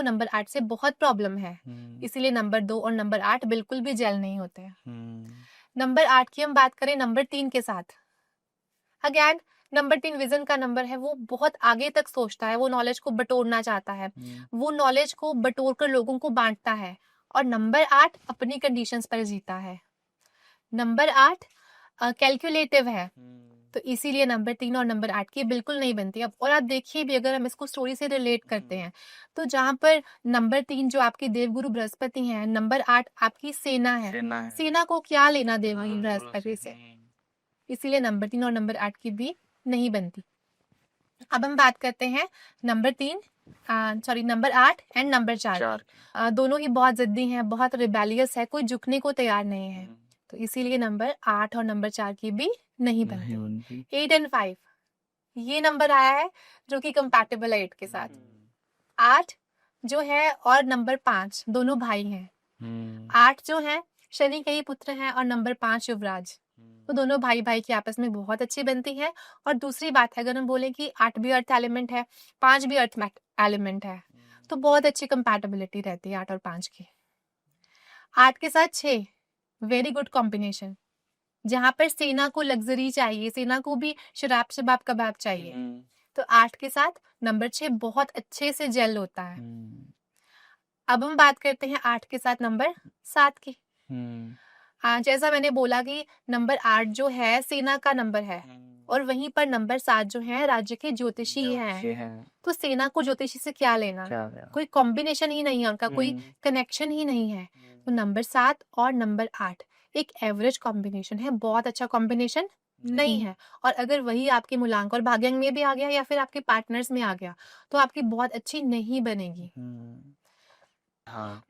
नंबर 8 से बहुत प्रॉब्लम है, इसीलिए नंबर 2 और नंबर 8 बिल्कुल भी जेल नहीं होते। नंबर 8 की हम बात करें नंबर 3 के साथ, अगेन नंबर 3 विजन का नंबर है, वो बहुत आगे तक सोचता है, वो नॉलेज को बटोरना चाहता है, वो नॉलेज को बटोर कर लोगों को बांटता है, और नंबर 8 अपनी कंडीशंस पर जीता है। नंबर 8 कैलकुलेटिव है, तो इसीलिए नंबर 3 और नंबर 8 की बिल्कुल नहीं बनती। अब और आप देखिए भी, अगर हम इसको स्टोरी से रिलेट करते हैं, तो जहाँ पर नंबर 3 जो आपके देवगुरु बृहस्पति हैं, नंबर 8 आपकी सेना है, सेना को क्या लेना देना बृहस्पति से, इसीलिए नंबर 3 और नंबर 8 की भी नहीं बनती। अब हम बात करते हैं नंबर 8 एंड नंबर 4। दोनों ही बहुत जिद्दी हैं, बहुत रिबेलियस है, कोई झुकने को तैयार नहीं है, तो इसीलिए नंबर 8 और नंबर 4 की भी नहीं बनती। 8 एंड 5 ये नंबर आया है जो कि कंपैटिबल है 8 के साथ। 8 जो है और नंबर 5 दोनों भाई हैं। 8 जो है शनि के ही पुत्र हैं, और नंबर 5 युवराज, तो दोनों भाई भाई की आपस में बहुत अच्छी बनती है। और दूसरी बात है, अगर हम बोलें कि 8 भी अर्थ एलिमेंट है, 5 भी अर्थ एलिमेंट है, तो बहुत अच्छी कंपैटिबिलिटी रहती है 8 और 5 की। 8 के साथ 6 वेरी गुड कॉम्बिनेशन, जहाँ पर सेना को लग्जरी चाहिए, सेना को भी शराब शबाब कबाब चाहिए, तो 8 के साथ नंबर 6 बहुत अच्छे से जेल होता है। अब हम बात करते हैं 8 के साथ नंबर 7 की। जैसा मैंने बोला कि नंबर 8 जो है सेना का नंबर है और वहीं पर नंबर 7 जो है राज्य के ज्योतिषी हैं। तो सेना को ज्योतिषी से क्या लेना, कोई कॉम्बिनेशन ही नहीं है उनका, कोई कनेक्शन ही नहीं है। तो नंबर 7 और नंबर 8 एक एवरेज कॉम्बिनेशन है, बहुत अच्छा कॉम्बिनेशन नहीं है। और अगर वही आपके मूलांक और भाग्यांक में भी आ गया या फिर आपके पार्टनर्स में आ गया तो आपकी बहुत अच्छी नहीं बनेगी।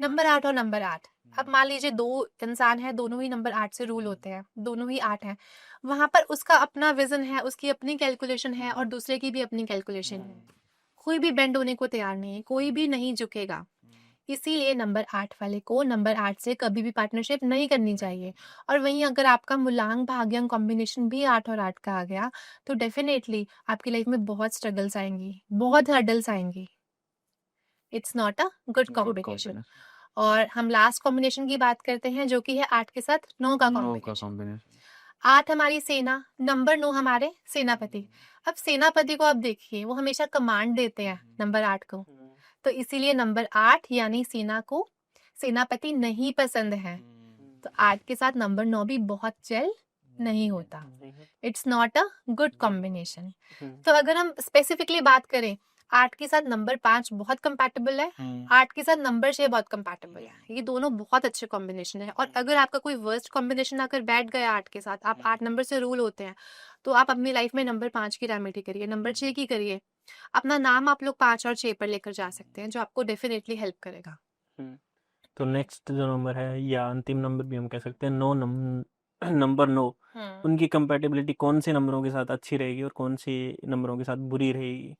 नंबर 8 और नंबर 8, अब मान लीजिए 2 इंसान है, दोनों ही नंबर 8 से रूल होते हैं, दोनों ही 8 हैं, वहां पर उसका अपना विजन है, उसकी अपनी कैलकुलेशन है और दूसरे की भी अपनी कैलकुलेशन है। कोई भी बेंड होने को तैयार नहीं है, कोई भी नहीं झुकेगा। इसीलिए नंबर 8 वाले को नंबर 8 से कभी भी पार्टनरशिप नहीं करनी चाहिए। और वहीं अगर आपका मूलांक भाग्यांक कॉम्बिनेशन भी 8 और 8 का आ गया तो डेफिनेटली आपकी लाइफ में बहुत स्ट्रगल्स आएंगी, बहुत हर्डल्स आएंगी। It's not a good combination. और हम लास्ट कॉम्बिनेशन की बात करते हैं जो कि है 8 के साथ 9 का कॉम्बिनेशन। 8 हमारी सेना, नंबर 9 हमारे सेनापति। अब सेनापति को आप देखिए, वो हमेशा कमांड देते हैं नंबर 8 को, तो इसीलिए नंबर 8 यानी सेना को सेनापति नहीं पसंद है। तो 8 के साथ नंबर 9 भी बहुत जेल नहीं होता। It's not a good combination. तो अगर हम स्पेसिफिकली बात करें, 8 के साथ नंबर 5 बहुत कंपैटिबल है, 8 के साथ नंबर 6 बहुत कंपैटिबल है। ये दोनों बहुत अच्छे कॉम्बिनेशन है। और अगर आपका कोई वर्स्ट कॉम्बिनेशन आकर बैठ गया 8 के साथ, आप 8 नंबर से रूल होते हैं, तो आप अपनी लाइफ में नंबर 5 की रेमेडी करिए, नंबर 6 की करिए। अपना नाम आप लोग 5 और 6 पर लेकर जा सकते हैं, जो आपको डेफिनेटली हेल्प करेगा। तो नेक्स्ट जो नंबर है या अंतिम नंबर भी हम कह सकते हैं, नंबर 9, उनकी कंपैटिबिलिटी कौन से नंबरों के साथ अच्छी रहेगी और कौन से नंबरों के साथ बुरी रहेगी?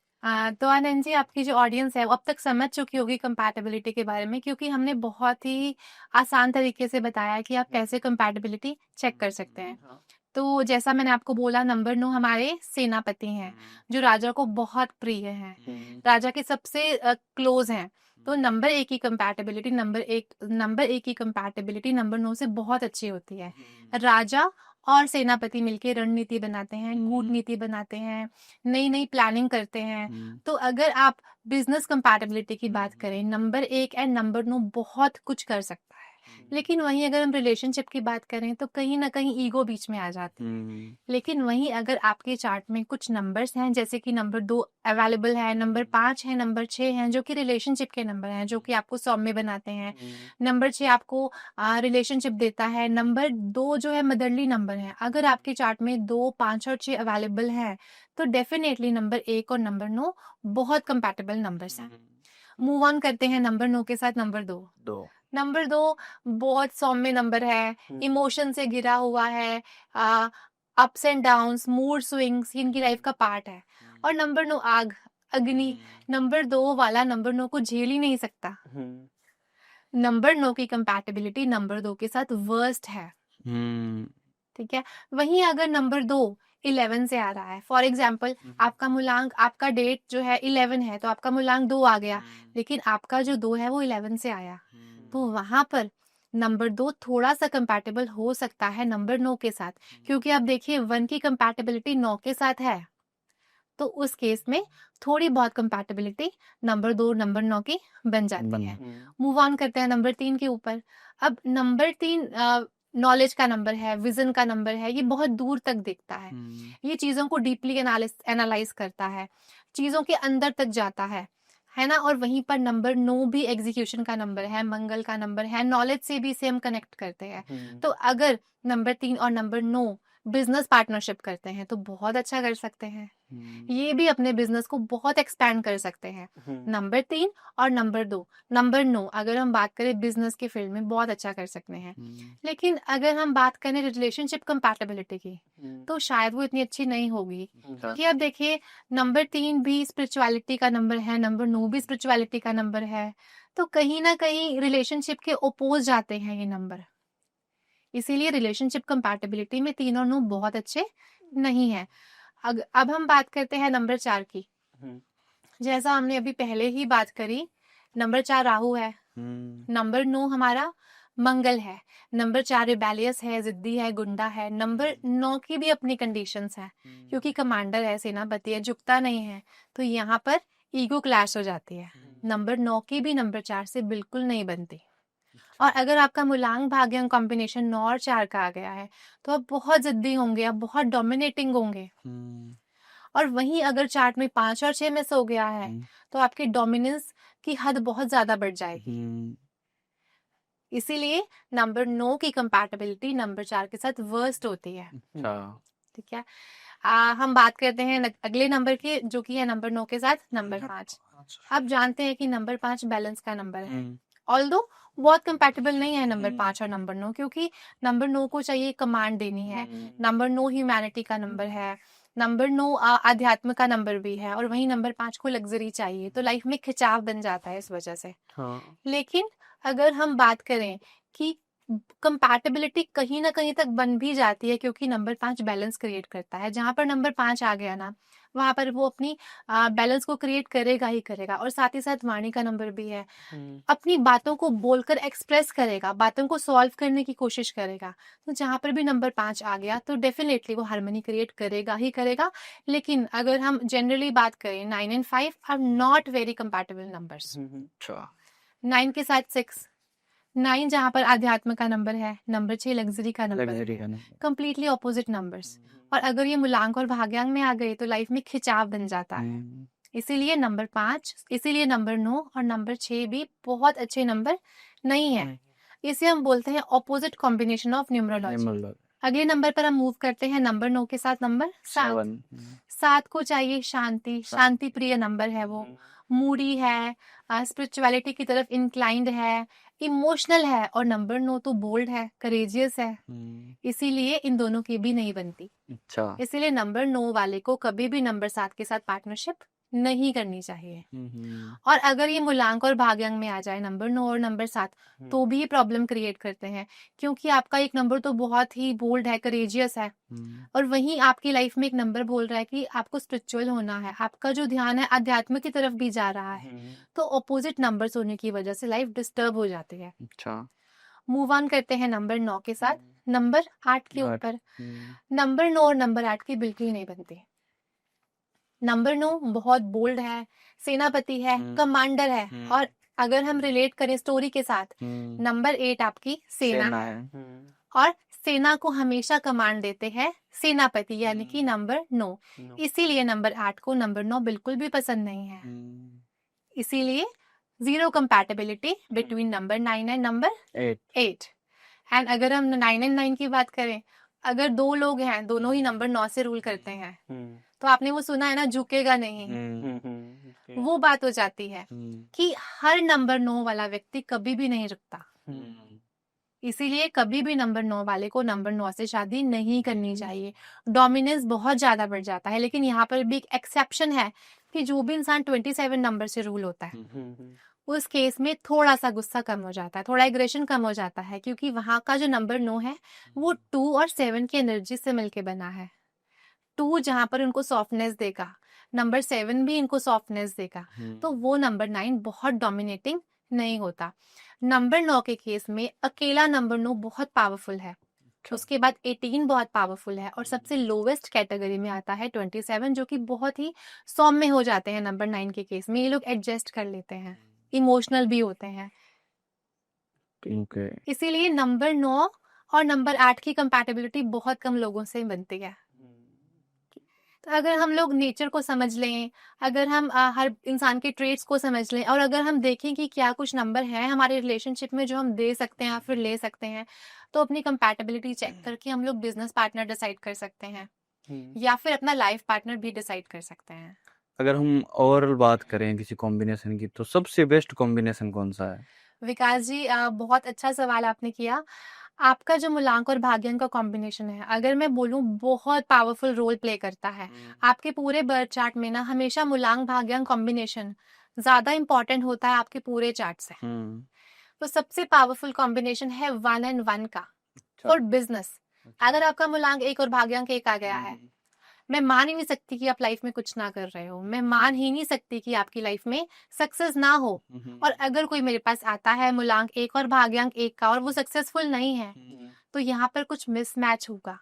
तो आनंद जी, आपकी जो ऑडियंस है वो अब तक समझ चुकी होगी कंपैटिबिलिटी के बारे में, क्योंकि हमने बहुत ही आसान तरीके से बताया कि आप कैसे कंपैटिबिलिटी चेक कर सकते हैं। तो जैसा मैंने आपको बोला, नंबर 9 हमारे सेनापति हैं जो राजा को बहुत प्रिय हैं, राजा के सबसे क्लोज हैं। तो नंबर 1 की कंपैटिबिलिटी नंबर 1 की कंपैटिबिलिटी नंबर 9 से बहुत अच्छी होती है। राजा और सेनापति मिलके रणनीति बनाते हैं, कूटनीति बनाते हैं, नई नई प्लानिंग करते हैं। तो अगर आप बिजनेस कंपैटिबिलिटी की बात करें, नंबर 1 एंड नंबर 9 बहुत कुछ कर सकता है। लेकिन वहीं अगर हम रिलेशनशिप की बात करें तो कहीं ना कहीं ईगो बीच में आ जाती है। लेकिन वहीं अगर आपके चार्ट में कुछ नंबर्स हैं, जैसे कि नंबर 2 अवेलेबल है, नंबर 5 है, नंबर 6 हैं, जो कि रिलेशनशिप के नंबर हैं, जो कि आपको सौम्य बनाते हैं। नंबर 6 आपको रिलेशनशिप देता है। नंबर 2 जो है मदरली नंबर है। अगर आपके चार्ट में 2, 5 और 6 अवेलेबल है तो डेफिनेटली नंबर 1 और नंबर 9 बहुत कंपैटिबल नंबर्स हैं। मूव ऑन करते हैं नंबर 9 के साथ नंबर 2। नंबर 2 बहुत सौम्य नंबर है, इमोशन से घिरा हुआ है, ups and downs, mood swings इनकी लाइफ का पार्ट है। और नंबर 9 आग, अग्नि, नंबर 2 वाला नंबर 9 को झेल ही नहीं सकता। नंबर 9 की कंपैटिबिलिटी नंबर 2 के साथ वर्स्ट है। ठीक है। वहीं अगर नंबर 2 11 से आ रहा है, फॉर एग्जाम्पल आपका मूलांक, आपका डेट जो है 11 है, तो आपका मूलांक 2 आ गया, लेकिन आपका जो 2 है वो 11 से आया, तो वहां पर नंबर 2 थोड़ा सा कंपैटिबल हो सकता है नंबर 9 के साथ। क्योंकि आप देखिए 1 की कंपैटिबिलिटी 9 के साथ है, तो उस केस में थोड़ी बहुत कंपैटिबिलिटी नंबर 2 नंबर 9 की बन जाती है। मूव ऑन करते हैं नंबर 3 के ऊपर। अब नंबर 3 नॉलेज का नंबर है, विजन का नंबर है, ये बहुत दूर तक देखता है, ये चीजों को डीपली एनालाइज करता है, चीजों के अंदर तक जाता है ना। और वहीं पर नंबर 9 भी एग्जीक्यूशन का नंबर है, मंगल का नंबर है, नॉलेज से भी इसे हम कनेक्ट करते हैं। तो अगर नंबर 3 और नंबर 9 बिजनेस पार्टनरशिप करते हैं तो बहुत अच्छा कर सकते हैं, ये भी अपने बिजनेस को बहुत एक्सपैंड कर सकते हैं। नंबर 3 और नंबर 2, नंबर 9 अगर हम बात करें बिजनेस के फील्ड में बहुत अच्छा कर सकते हैं। लेकिन अगर हम बात करें रिलेशनशिप कंपैटिबिलिटी की तो शायद वो इतनी अच्छी नहीं होगी। क्योंकि अब देखिए नंबर 3 भी स्पिरिचुअलिटी का नंबर है, नंबर 9 भी स्पिरिचुअलिटी का नंबर है, तो कहीं ना कहीं रिलेशनशिप के ओपोज जाते हैं ये नंबर। इसीलिए रिलेशनशिप कंपैटिबिलिटी में 3 और 9 बहुत अच्छे नहीं है। अब हम बात करते हैं नंबर 4 की। जैसा हमने अभी पहले ही बात करी, नंबर 4 राहु है, नंबर 9 हमारा मंगल है। नंबर 4 रिबेलियस है, जिद्दी है, गुंडा है। नंबर 9 की भी अपनी कंडीशंस हैं, क्योंकि कमांडर है, सेनापति है, झुकता नहीं है, तो यहाँ पर ईगो क्लैश हो जाती है। नंबर 9 की भी नंबर 4 से बिल्कुल नहीं बनती। और अगर आपका मूलांक भाग्यांक कॉम्बिनेशन 9 और 4 का आ गया है, तो आप बहुत जिद्दी होंगे, आप बहुत डोमिनेटिंग होंगे। और वहीं अगर चार्ट में 5 और 6 मिस हो गया है, तो आपकी डोमिनेंस की हद बहुत ज्यादा बढ़ जाएगी। इसीलिए नंबर 9 की कंपैटिबिलिटी नंबर 4 के साथ वर्स्ट होती है। ठीक है। हम बात करते हैं अगले नंबर की, जो कि है नंबर 9 के साथ नंबर 5। आप जानते हैं कि नंबर 5 बैलेंस का नंबर है, ऑल्दो बहुत कंपैटिबल नहीं है नंबर 5 और नंबर 9, क्योंकि नंबर 9 को चाहिए कमांड देनी है। नंबर 9 ह्यूमैनिटी का नंबर है, नंबर 9 आध्यात्म का नंबर भी है, और वहीं नंबर 5 को लग्जरी चाहिए, तो लाइफ में खिंचाव बन जाता है इस वजह से। लेकिन अगर हम बात करें कि कंपैटिबिलिटी कहीं ना कहीं तक बन भी जाती है, क्योंकि नंबर 5 बैलेंस क्रिएट करता है। जहां पर नंबर 5 आ गया ना, वहां पर वो अपनी बैलेंस को क्रिएट करेगा ही करेगा। और साथ ही साथ वाणी का नंबर भी है, अपनी बातों को बोलकर एक्सप्रेस करेगा, बातों को सॉल्व करने की कोशिश करेगा। तो जहां पर भी नंबर 5 आ गया, तो डेफिनेटली वो हार्मनी क्रिएट करेगा ही करेगा। लेकिन अगर हम जनरली बात करें, 9 and 5 are not very compatible numbers. 9 के साथ 6, 9 जहां पर आध्यात्म का नंबर है, नंबर 6 लग्जरी का नंबर है, कंप्लीटली ऑपोजिट नंबर्स। और अगर ये मूलांक और भाग्यांक में आ गए, तो लाइफ में खिंचाव बन जाता है। इसीलिए नंबर 5, इसीलिए नंबर 9 और नंबर 6 भी बहुत अच्छे नंबर नहीं है। इसे हम बोलते हैं ऑपोजिट कॉम्बिनेशन ऑफ न्यूमरोलॉजी। अगले नंबर पर हम मूव करते हैं, नंबर 9 के साथ नंबर 7। 7 को चाहिए शांति, शांति प्रिय नंबर है वो, मूडी है, स्पिरिचुअलिटी की तरफ इंक्लाइंड है, इमोशनल है, और नंबर 9 तो बोल्ड है, करेजियस है। इसीलिए इन दोनों की भी नहीं बनती। अच्छा। इसीलिए नंबर 9 वाले को कभी भी नंबर 7 के साथ पार्टनरशिप नहीं करनी चाहिए। और अगर ये मूलांक और भाग्यांक में आ जाए नंबर 9 और नंबर 7, तो भी प्रॉब्लम क्रिएट करते हैं, क्योंकि आपका एक नंबर तो बहुत ही बोल्ड है, करेजियस है, और वहीं आपकी लाइफ में एक नंबर बोल रहा है कि आपको स्पिरिचुअल होना है, आपका जो ध्यान है अध्यात्म की तरफ भी जा रहा है। तो ऑपोजिट नंबर्स होने की वजह से लाइफ डिस्टर्ब हो जाती है। अच्छा। मूव ऑन करते हैं नंबर 9 के साथ नंबर 8 के ऊपर। नंबर 9 और नंबर 8 की बिल्कुल नहीं बनती। नंबर 9 बहुत बोल्ड है, सेनापति है, कमांडर है, और अगर हम रिलेट करें स्टोरी के साथ, नंबर 8 आपकी सेना है, और सेना को हमेशा कमांड देते हैं सेनापति, यानी कि नंबर 9। इसीलिए नंबर 8 को नंबर 9 बिल्कुल भी पसंद नहीं है। इसीलिए zero compatibility between number 9 and number 8। And अगर हम 9 एंड 9 की बात करें, अगर दो लोग हैं, दोनों ही नंबर 9 से रूल करते हैं, तो आपने वो सुना है ना, झुकेगा नहीं। वो बात हो जाती है कि हर नंबर 9 वाला व्यक्ति कभी भी नहीं रुकता। इसीलिए कभी भी नंबर 9 वाले को नंबर 9 से शादी नहीं करनी चाहिए। डोमिनेंस बहुत ज्यादा बढ़ जाता है। लेकिन यहाँ पर भी एक एक्सेप्शन है कि जो भी इंसान 27 नंबर से रूल होता है, उस केस में थोड़ा सा गुस्सा कम हो जाता है, थोड़ा एग्रेशन कम हो जाता है, क्योंकि वहां का जो नंबर 9 है वो 2 और 7 की एनर्जी से मिलके बना है। 2 जहां पर उनको सॉफ्टनेस देगा, नंबर 7 भी इनको सॉफ्टनेस देगा, तो वो नंबर 9 बहुत डोमिनेटिंग नहीं होता। नंबर 9 के केस में अकेला नंबर 9 बहुत पावरफुल है, उसके बाद 18 बहुत पावरफुल है, और सबसे लोवेस्ट कैटेगरी में आता है 27, जो कि बहुत ही सौम्य हो जाते हैं नंबर 9 के केस में। ये लोग एडजस्ट कर लेते हैं, इमोशनल भी होते हैं। इसीलिए नंबर 9 और नंबर 8 की कंपैटिबिलिटी बहुत कम लोगों से बनती है। तो अगर हम लोग नेचर को समझ लें, अगर हम हर इंसान के ट्रेट्स को समझ लें, और अगर हम देखें कि क्या कुछ नंबर है हमारे रिलेशनशिप में जो हम दे सकते हैं या फिर ले सकते हैं, तो अपनी कंपैटिबिलिटी चेक करके हम लोग बिजनेस पार्टनर डिसाइड कर सकते हैं, या फिर अपना लाइफ पार्टनर भी डिसाइड कर सकते हैं। अगर हम ओवरऑल बात करें किसी कॉम्बिनेशन की, तो सबसे बेस्ट कॉम्बिनेशन कौन सा है? विकास जी, बहुत अच्छा सवाल आपने किया। आपका जो मूलांक और भाग्यांक का कॉम्बिनेशन है, अगर मैं बोलूं, बहुत पावरफुल रोल प्ले करता है। आपके पूरे बर्थ चार्ट में ना हमेशा मूलांक भाग्यांक कॉम्बिनेशन ज्यादा इंपॉर्टेंट होता है आपके पूरे चार्ट से। तो सबसे पावरफुल कॉम्बिनेशन है 1 and 1 का फॉर बिजनेस। अगर आपका मूलांक 1 और भाग्यांक 1 आ गया है, मैं मान ही नहीं सकती कि आप लाइफ में कुछ ना कर रहे हो, मैं मान ही नहीं सकती कि आपकी लाइफ में सक्सेस ना हो। और अगर कोई मेरे पास आता है मूलांक 1 और भाग्यांक 1 का और वो सक्सेसफुल नहीं है, तो यहाँ पर कुछ मिसमैच होगा।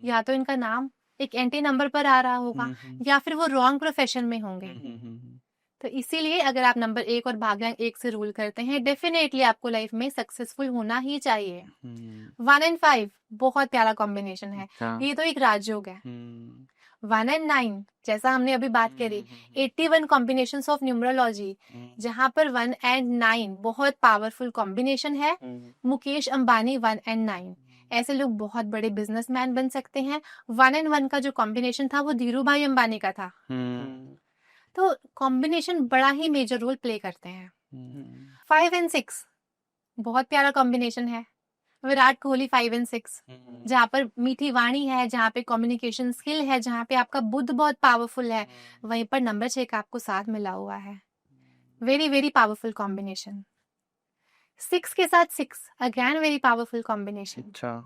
या तो इनका नाम एक एंटी नंबर पर आ रहा होगा, या फिर वो रॉन्ग प्रोफेशन में होंगे। तो इसीलिए अगर आप नंबर 1 और भाग्यांक 1 से रूल करते हैं, डेफिनेटली आपको लाइफ में सक्सेसफुल होना ही चाहिए। 1 and 5 बहुत प्यारा कॉम्बिनेशन है, अच्छा। ये तो एक राजयोग है। 1 and 9 जैसा हमने अभी बात करी, 81 कॉम्बिनेशंस ऑफ न्यूमरोलॉजी, जहां पर 1 and 9 बहुत पावरफुल कॉम्बिनेशन है। मुकेश अंबानी 1 and 9, ऐसे लोग बहुत बड़े बिजनेसमैन बन सकते हैं। 1 and 1 का जो कॉम्बिनेशन था वो धीरू भाई अंबानी का था। तो कॉम्बिनेशन बड़ा ही मेजर रोल प्ले करते हैं। 5 and 6 बहुत प्यारा कॉम्बिनेशन है। विराट कोहली 5 and 6, जहाँ पर मीठी वाणी है, जहाँ पे कम्युनिकेशन स्किल है, जहाँ पे आपका बुद्ध बहुत पावरफुल है, वहीं पर नंबर 6 का आपको साथ मिला हुआ है। Very very powerful combination. 6 के साथ 6 अगेन वेरी पावरफुल कॉम्बिनेशन। अच्छा।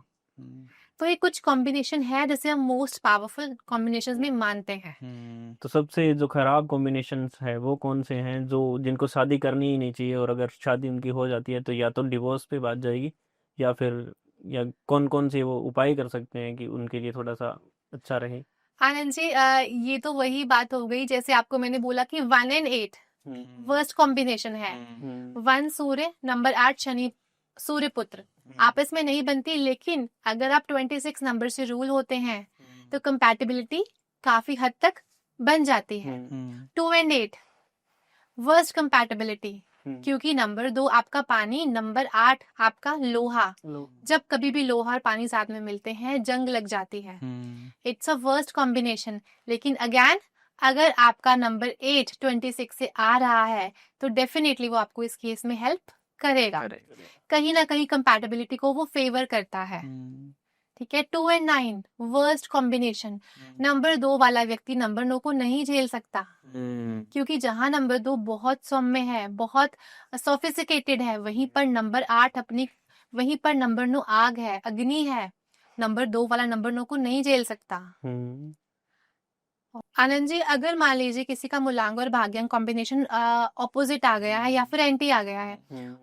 तो ये कुछ कॉम्बिनेशन है जिसे हम मोस्ट पावरफुल कॉम्बिनेशंस में मानते हैं। तो सबसे जो खराब कॉम्बिनेशंस है वो कौन से हैं, जो जिनको शादी करनी ही नहीं चाहिए, और अगर शादी उनकी हो जाती है तो या तो डिवोर्स पे बात जाएगी, या फिर या कौन कौन से वो उपाय कर सकते हैं कि उनके लिए थोड़ा सा अच्छा रहे? आनंद जी, ये तो वही बात हो गई जैसे आपको मैंने बोला कि 1 and 8 वर्स्ट कॉम्बिनेशन है। 1 सूर्य, नंबर 8 शनि सूर्य पुत्र, आपस में नहीं बनती, लेकिन अगर आप 26 नंबर से रूल होते हैं तो कंपैटिबिलिटी काफी हद तक बन जाती है। 2 and 8 वर्स्ट कंपैटिबिलिटी, क्योंकि नंबर 2 आपका पानी, नंबर 8 आपका लोहा। जब कभी भी लोहा और पानी साथ में मिलते हैं जंग लग जाती है। It's a worst combination. लेकिन अगेन अगर आपका नंबर 8 26 से आ रहा है तो डेफिनेटली वो आपको इस केस में हेल्प करेगा। कहीं ना कहीं कंपैटिबिलिटी को वो फेवर करता है। ठीक है। 2 and 9 वर्स्ट कॉम्बिनेशन। नंबर 2 वाला व्यक्ति नंबर 9 को नहीं झेल सकता, क्योंकि जहां नंबर 2 बहुत सौम्य है, बहुत सोफिस्टिकेटेड है, वहीं पर नंबर 8 वहीं पर नंबर 9 आग है, अग्नि है। नंबर 2 वाला नंबर 9 को नहीं झेल सकता। आनंद जी, अगर मान लीजिए किसी का मूलांक और भाग्यांक कॉम्बिनेशन ऑपोजिट आ गया है या फिर एंटी आ गया है,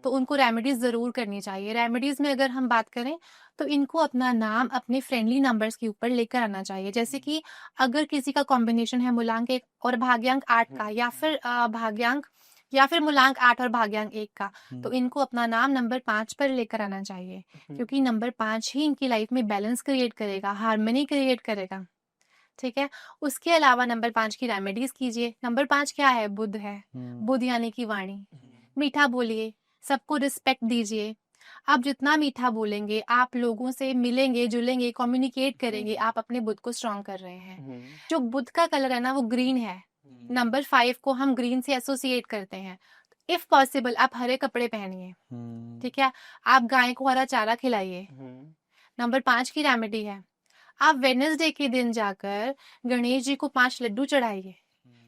तो उनको रेमेडीज जरूर करनी चाहिए। रेमेडीज में अगर हम बात करें तो इनको अपना नाम अपने फ्रेंडली नंबर्स के ऊपर लेकर आना चाहिए। जैसे कि अगर किसी का कॉम्बिनेशन है मूलांक 1 और भाग्यांक 8 का, या फिर मूलांक 8 और भाग्यांक 1 का, तो इनको अपना नाम नंबर 5 पर लेकर आना चाहिए, क्योंकि नंबर 5 ही इनकी लाइफ में बैलेंस क्रिएट करेगा, हार्मनी क्रिएट करेगा। ठीक है। उसके अलावा नंबर 5 की रेमेडीज कीजिए। नंबर 5 क्या है? बुध है। बुध यानी कि वाणी। मीठा बोलिए, सबको रिस्पेक्ट दीजिए। आप जितना मीठा बोलेंगे, आप लोगों से मिलेंगे जुलेंगे, कम्युनिकेट करेंगे, आप अपने बुध को स्ट्रॉन्ग कर रहे हैं। जो बुध का कलर है ना वो ग्रीन है। नंबर 5 को हम ग्रीन से एसोसिएट करते हैं। इफ पॉसिबल आप हरे कपड़े पहनिए। ठीक है। आप गाय को हरा चारा खिलाइए। नंबर 5 की रेमेडी है, आप वेडनेसडे के दिन जाकर गणेश जी को 5 लड्डू चढ़ाइए।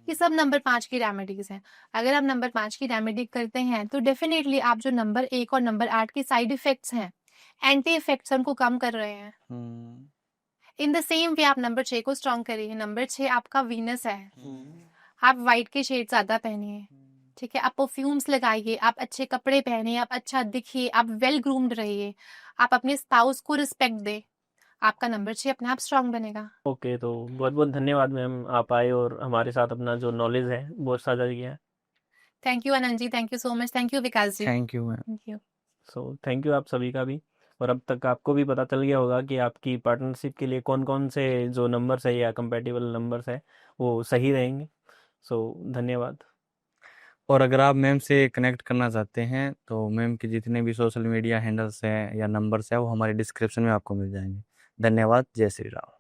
ये सब नंबर 5 की रेमेडीज हैं। अगर आप नंबर 5 की रेमेडी करते हैं तो डेफिनेटली आप जो नंबर 1 और नंबर 8 के साइड इफेक्ट्स हैं, एंटी इफेक्ट्स, उनको कम कर रहे हैं। इन द सेम वे आप नंबर 6 को स्ट्रॉन्ग करिए। नंबर 6 आपका वीनस है। आप व्हाइट के शेड ज्यादा पहनिए। ठीक है। आप परफ्यूम्स लगाइए, आप अच्छे कपड़े पहनिए, आप अच्छा दिखिए, आप वेल ग्रूम्ड रहिए, आप अपने स्पाउस को रिस्पेक्ट दे। आपका नंबर 6 अपने आप स्ट्रॉन्ग बनेगा। ओके, तो बहुत बहुत धन्यवाद मैम, आप आए और हमारे साथ अपना जो नॉलेज है वो साझा किया। Thank you Anand ji, thank you so much, thank you Vikas ji, thank you ma'am. Thank you. So thank you आप सभी का भी। और अब तक आपको भी पता चल गया होगा कि आपकी पार्टनरशिप के लिए कौन कौन से जो नंबर्स है या कंपैटिबल नंबर्स है वो सही रहेंगे। सो धन्यवाद। और अगर आप मैम से कनेक्ट करना चाहते हैं तो मैम के जितने भी सोशल मीडिया हैंडल्स हैं या नंबर्स हैं वो हमारे डिस्क्रिप्शन में आपको मिल जाएंगे। धन्यवाद। जय श्री राम।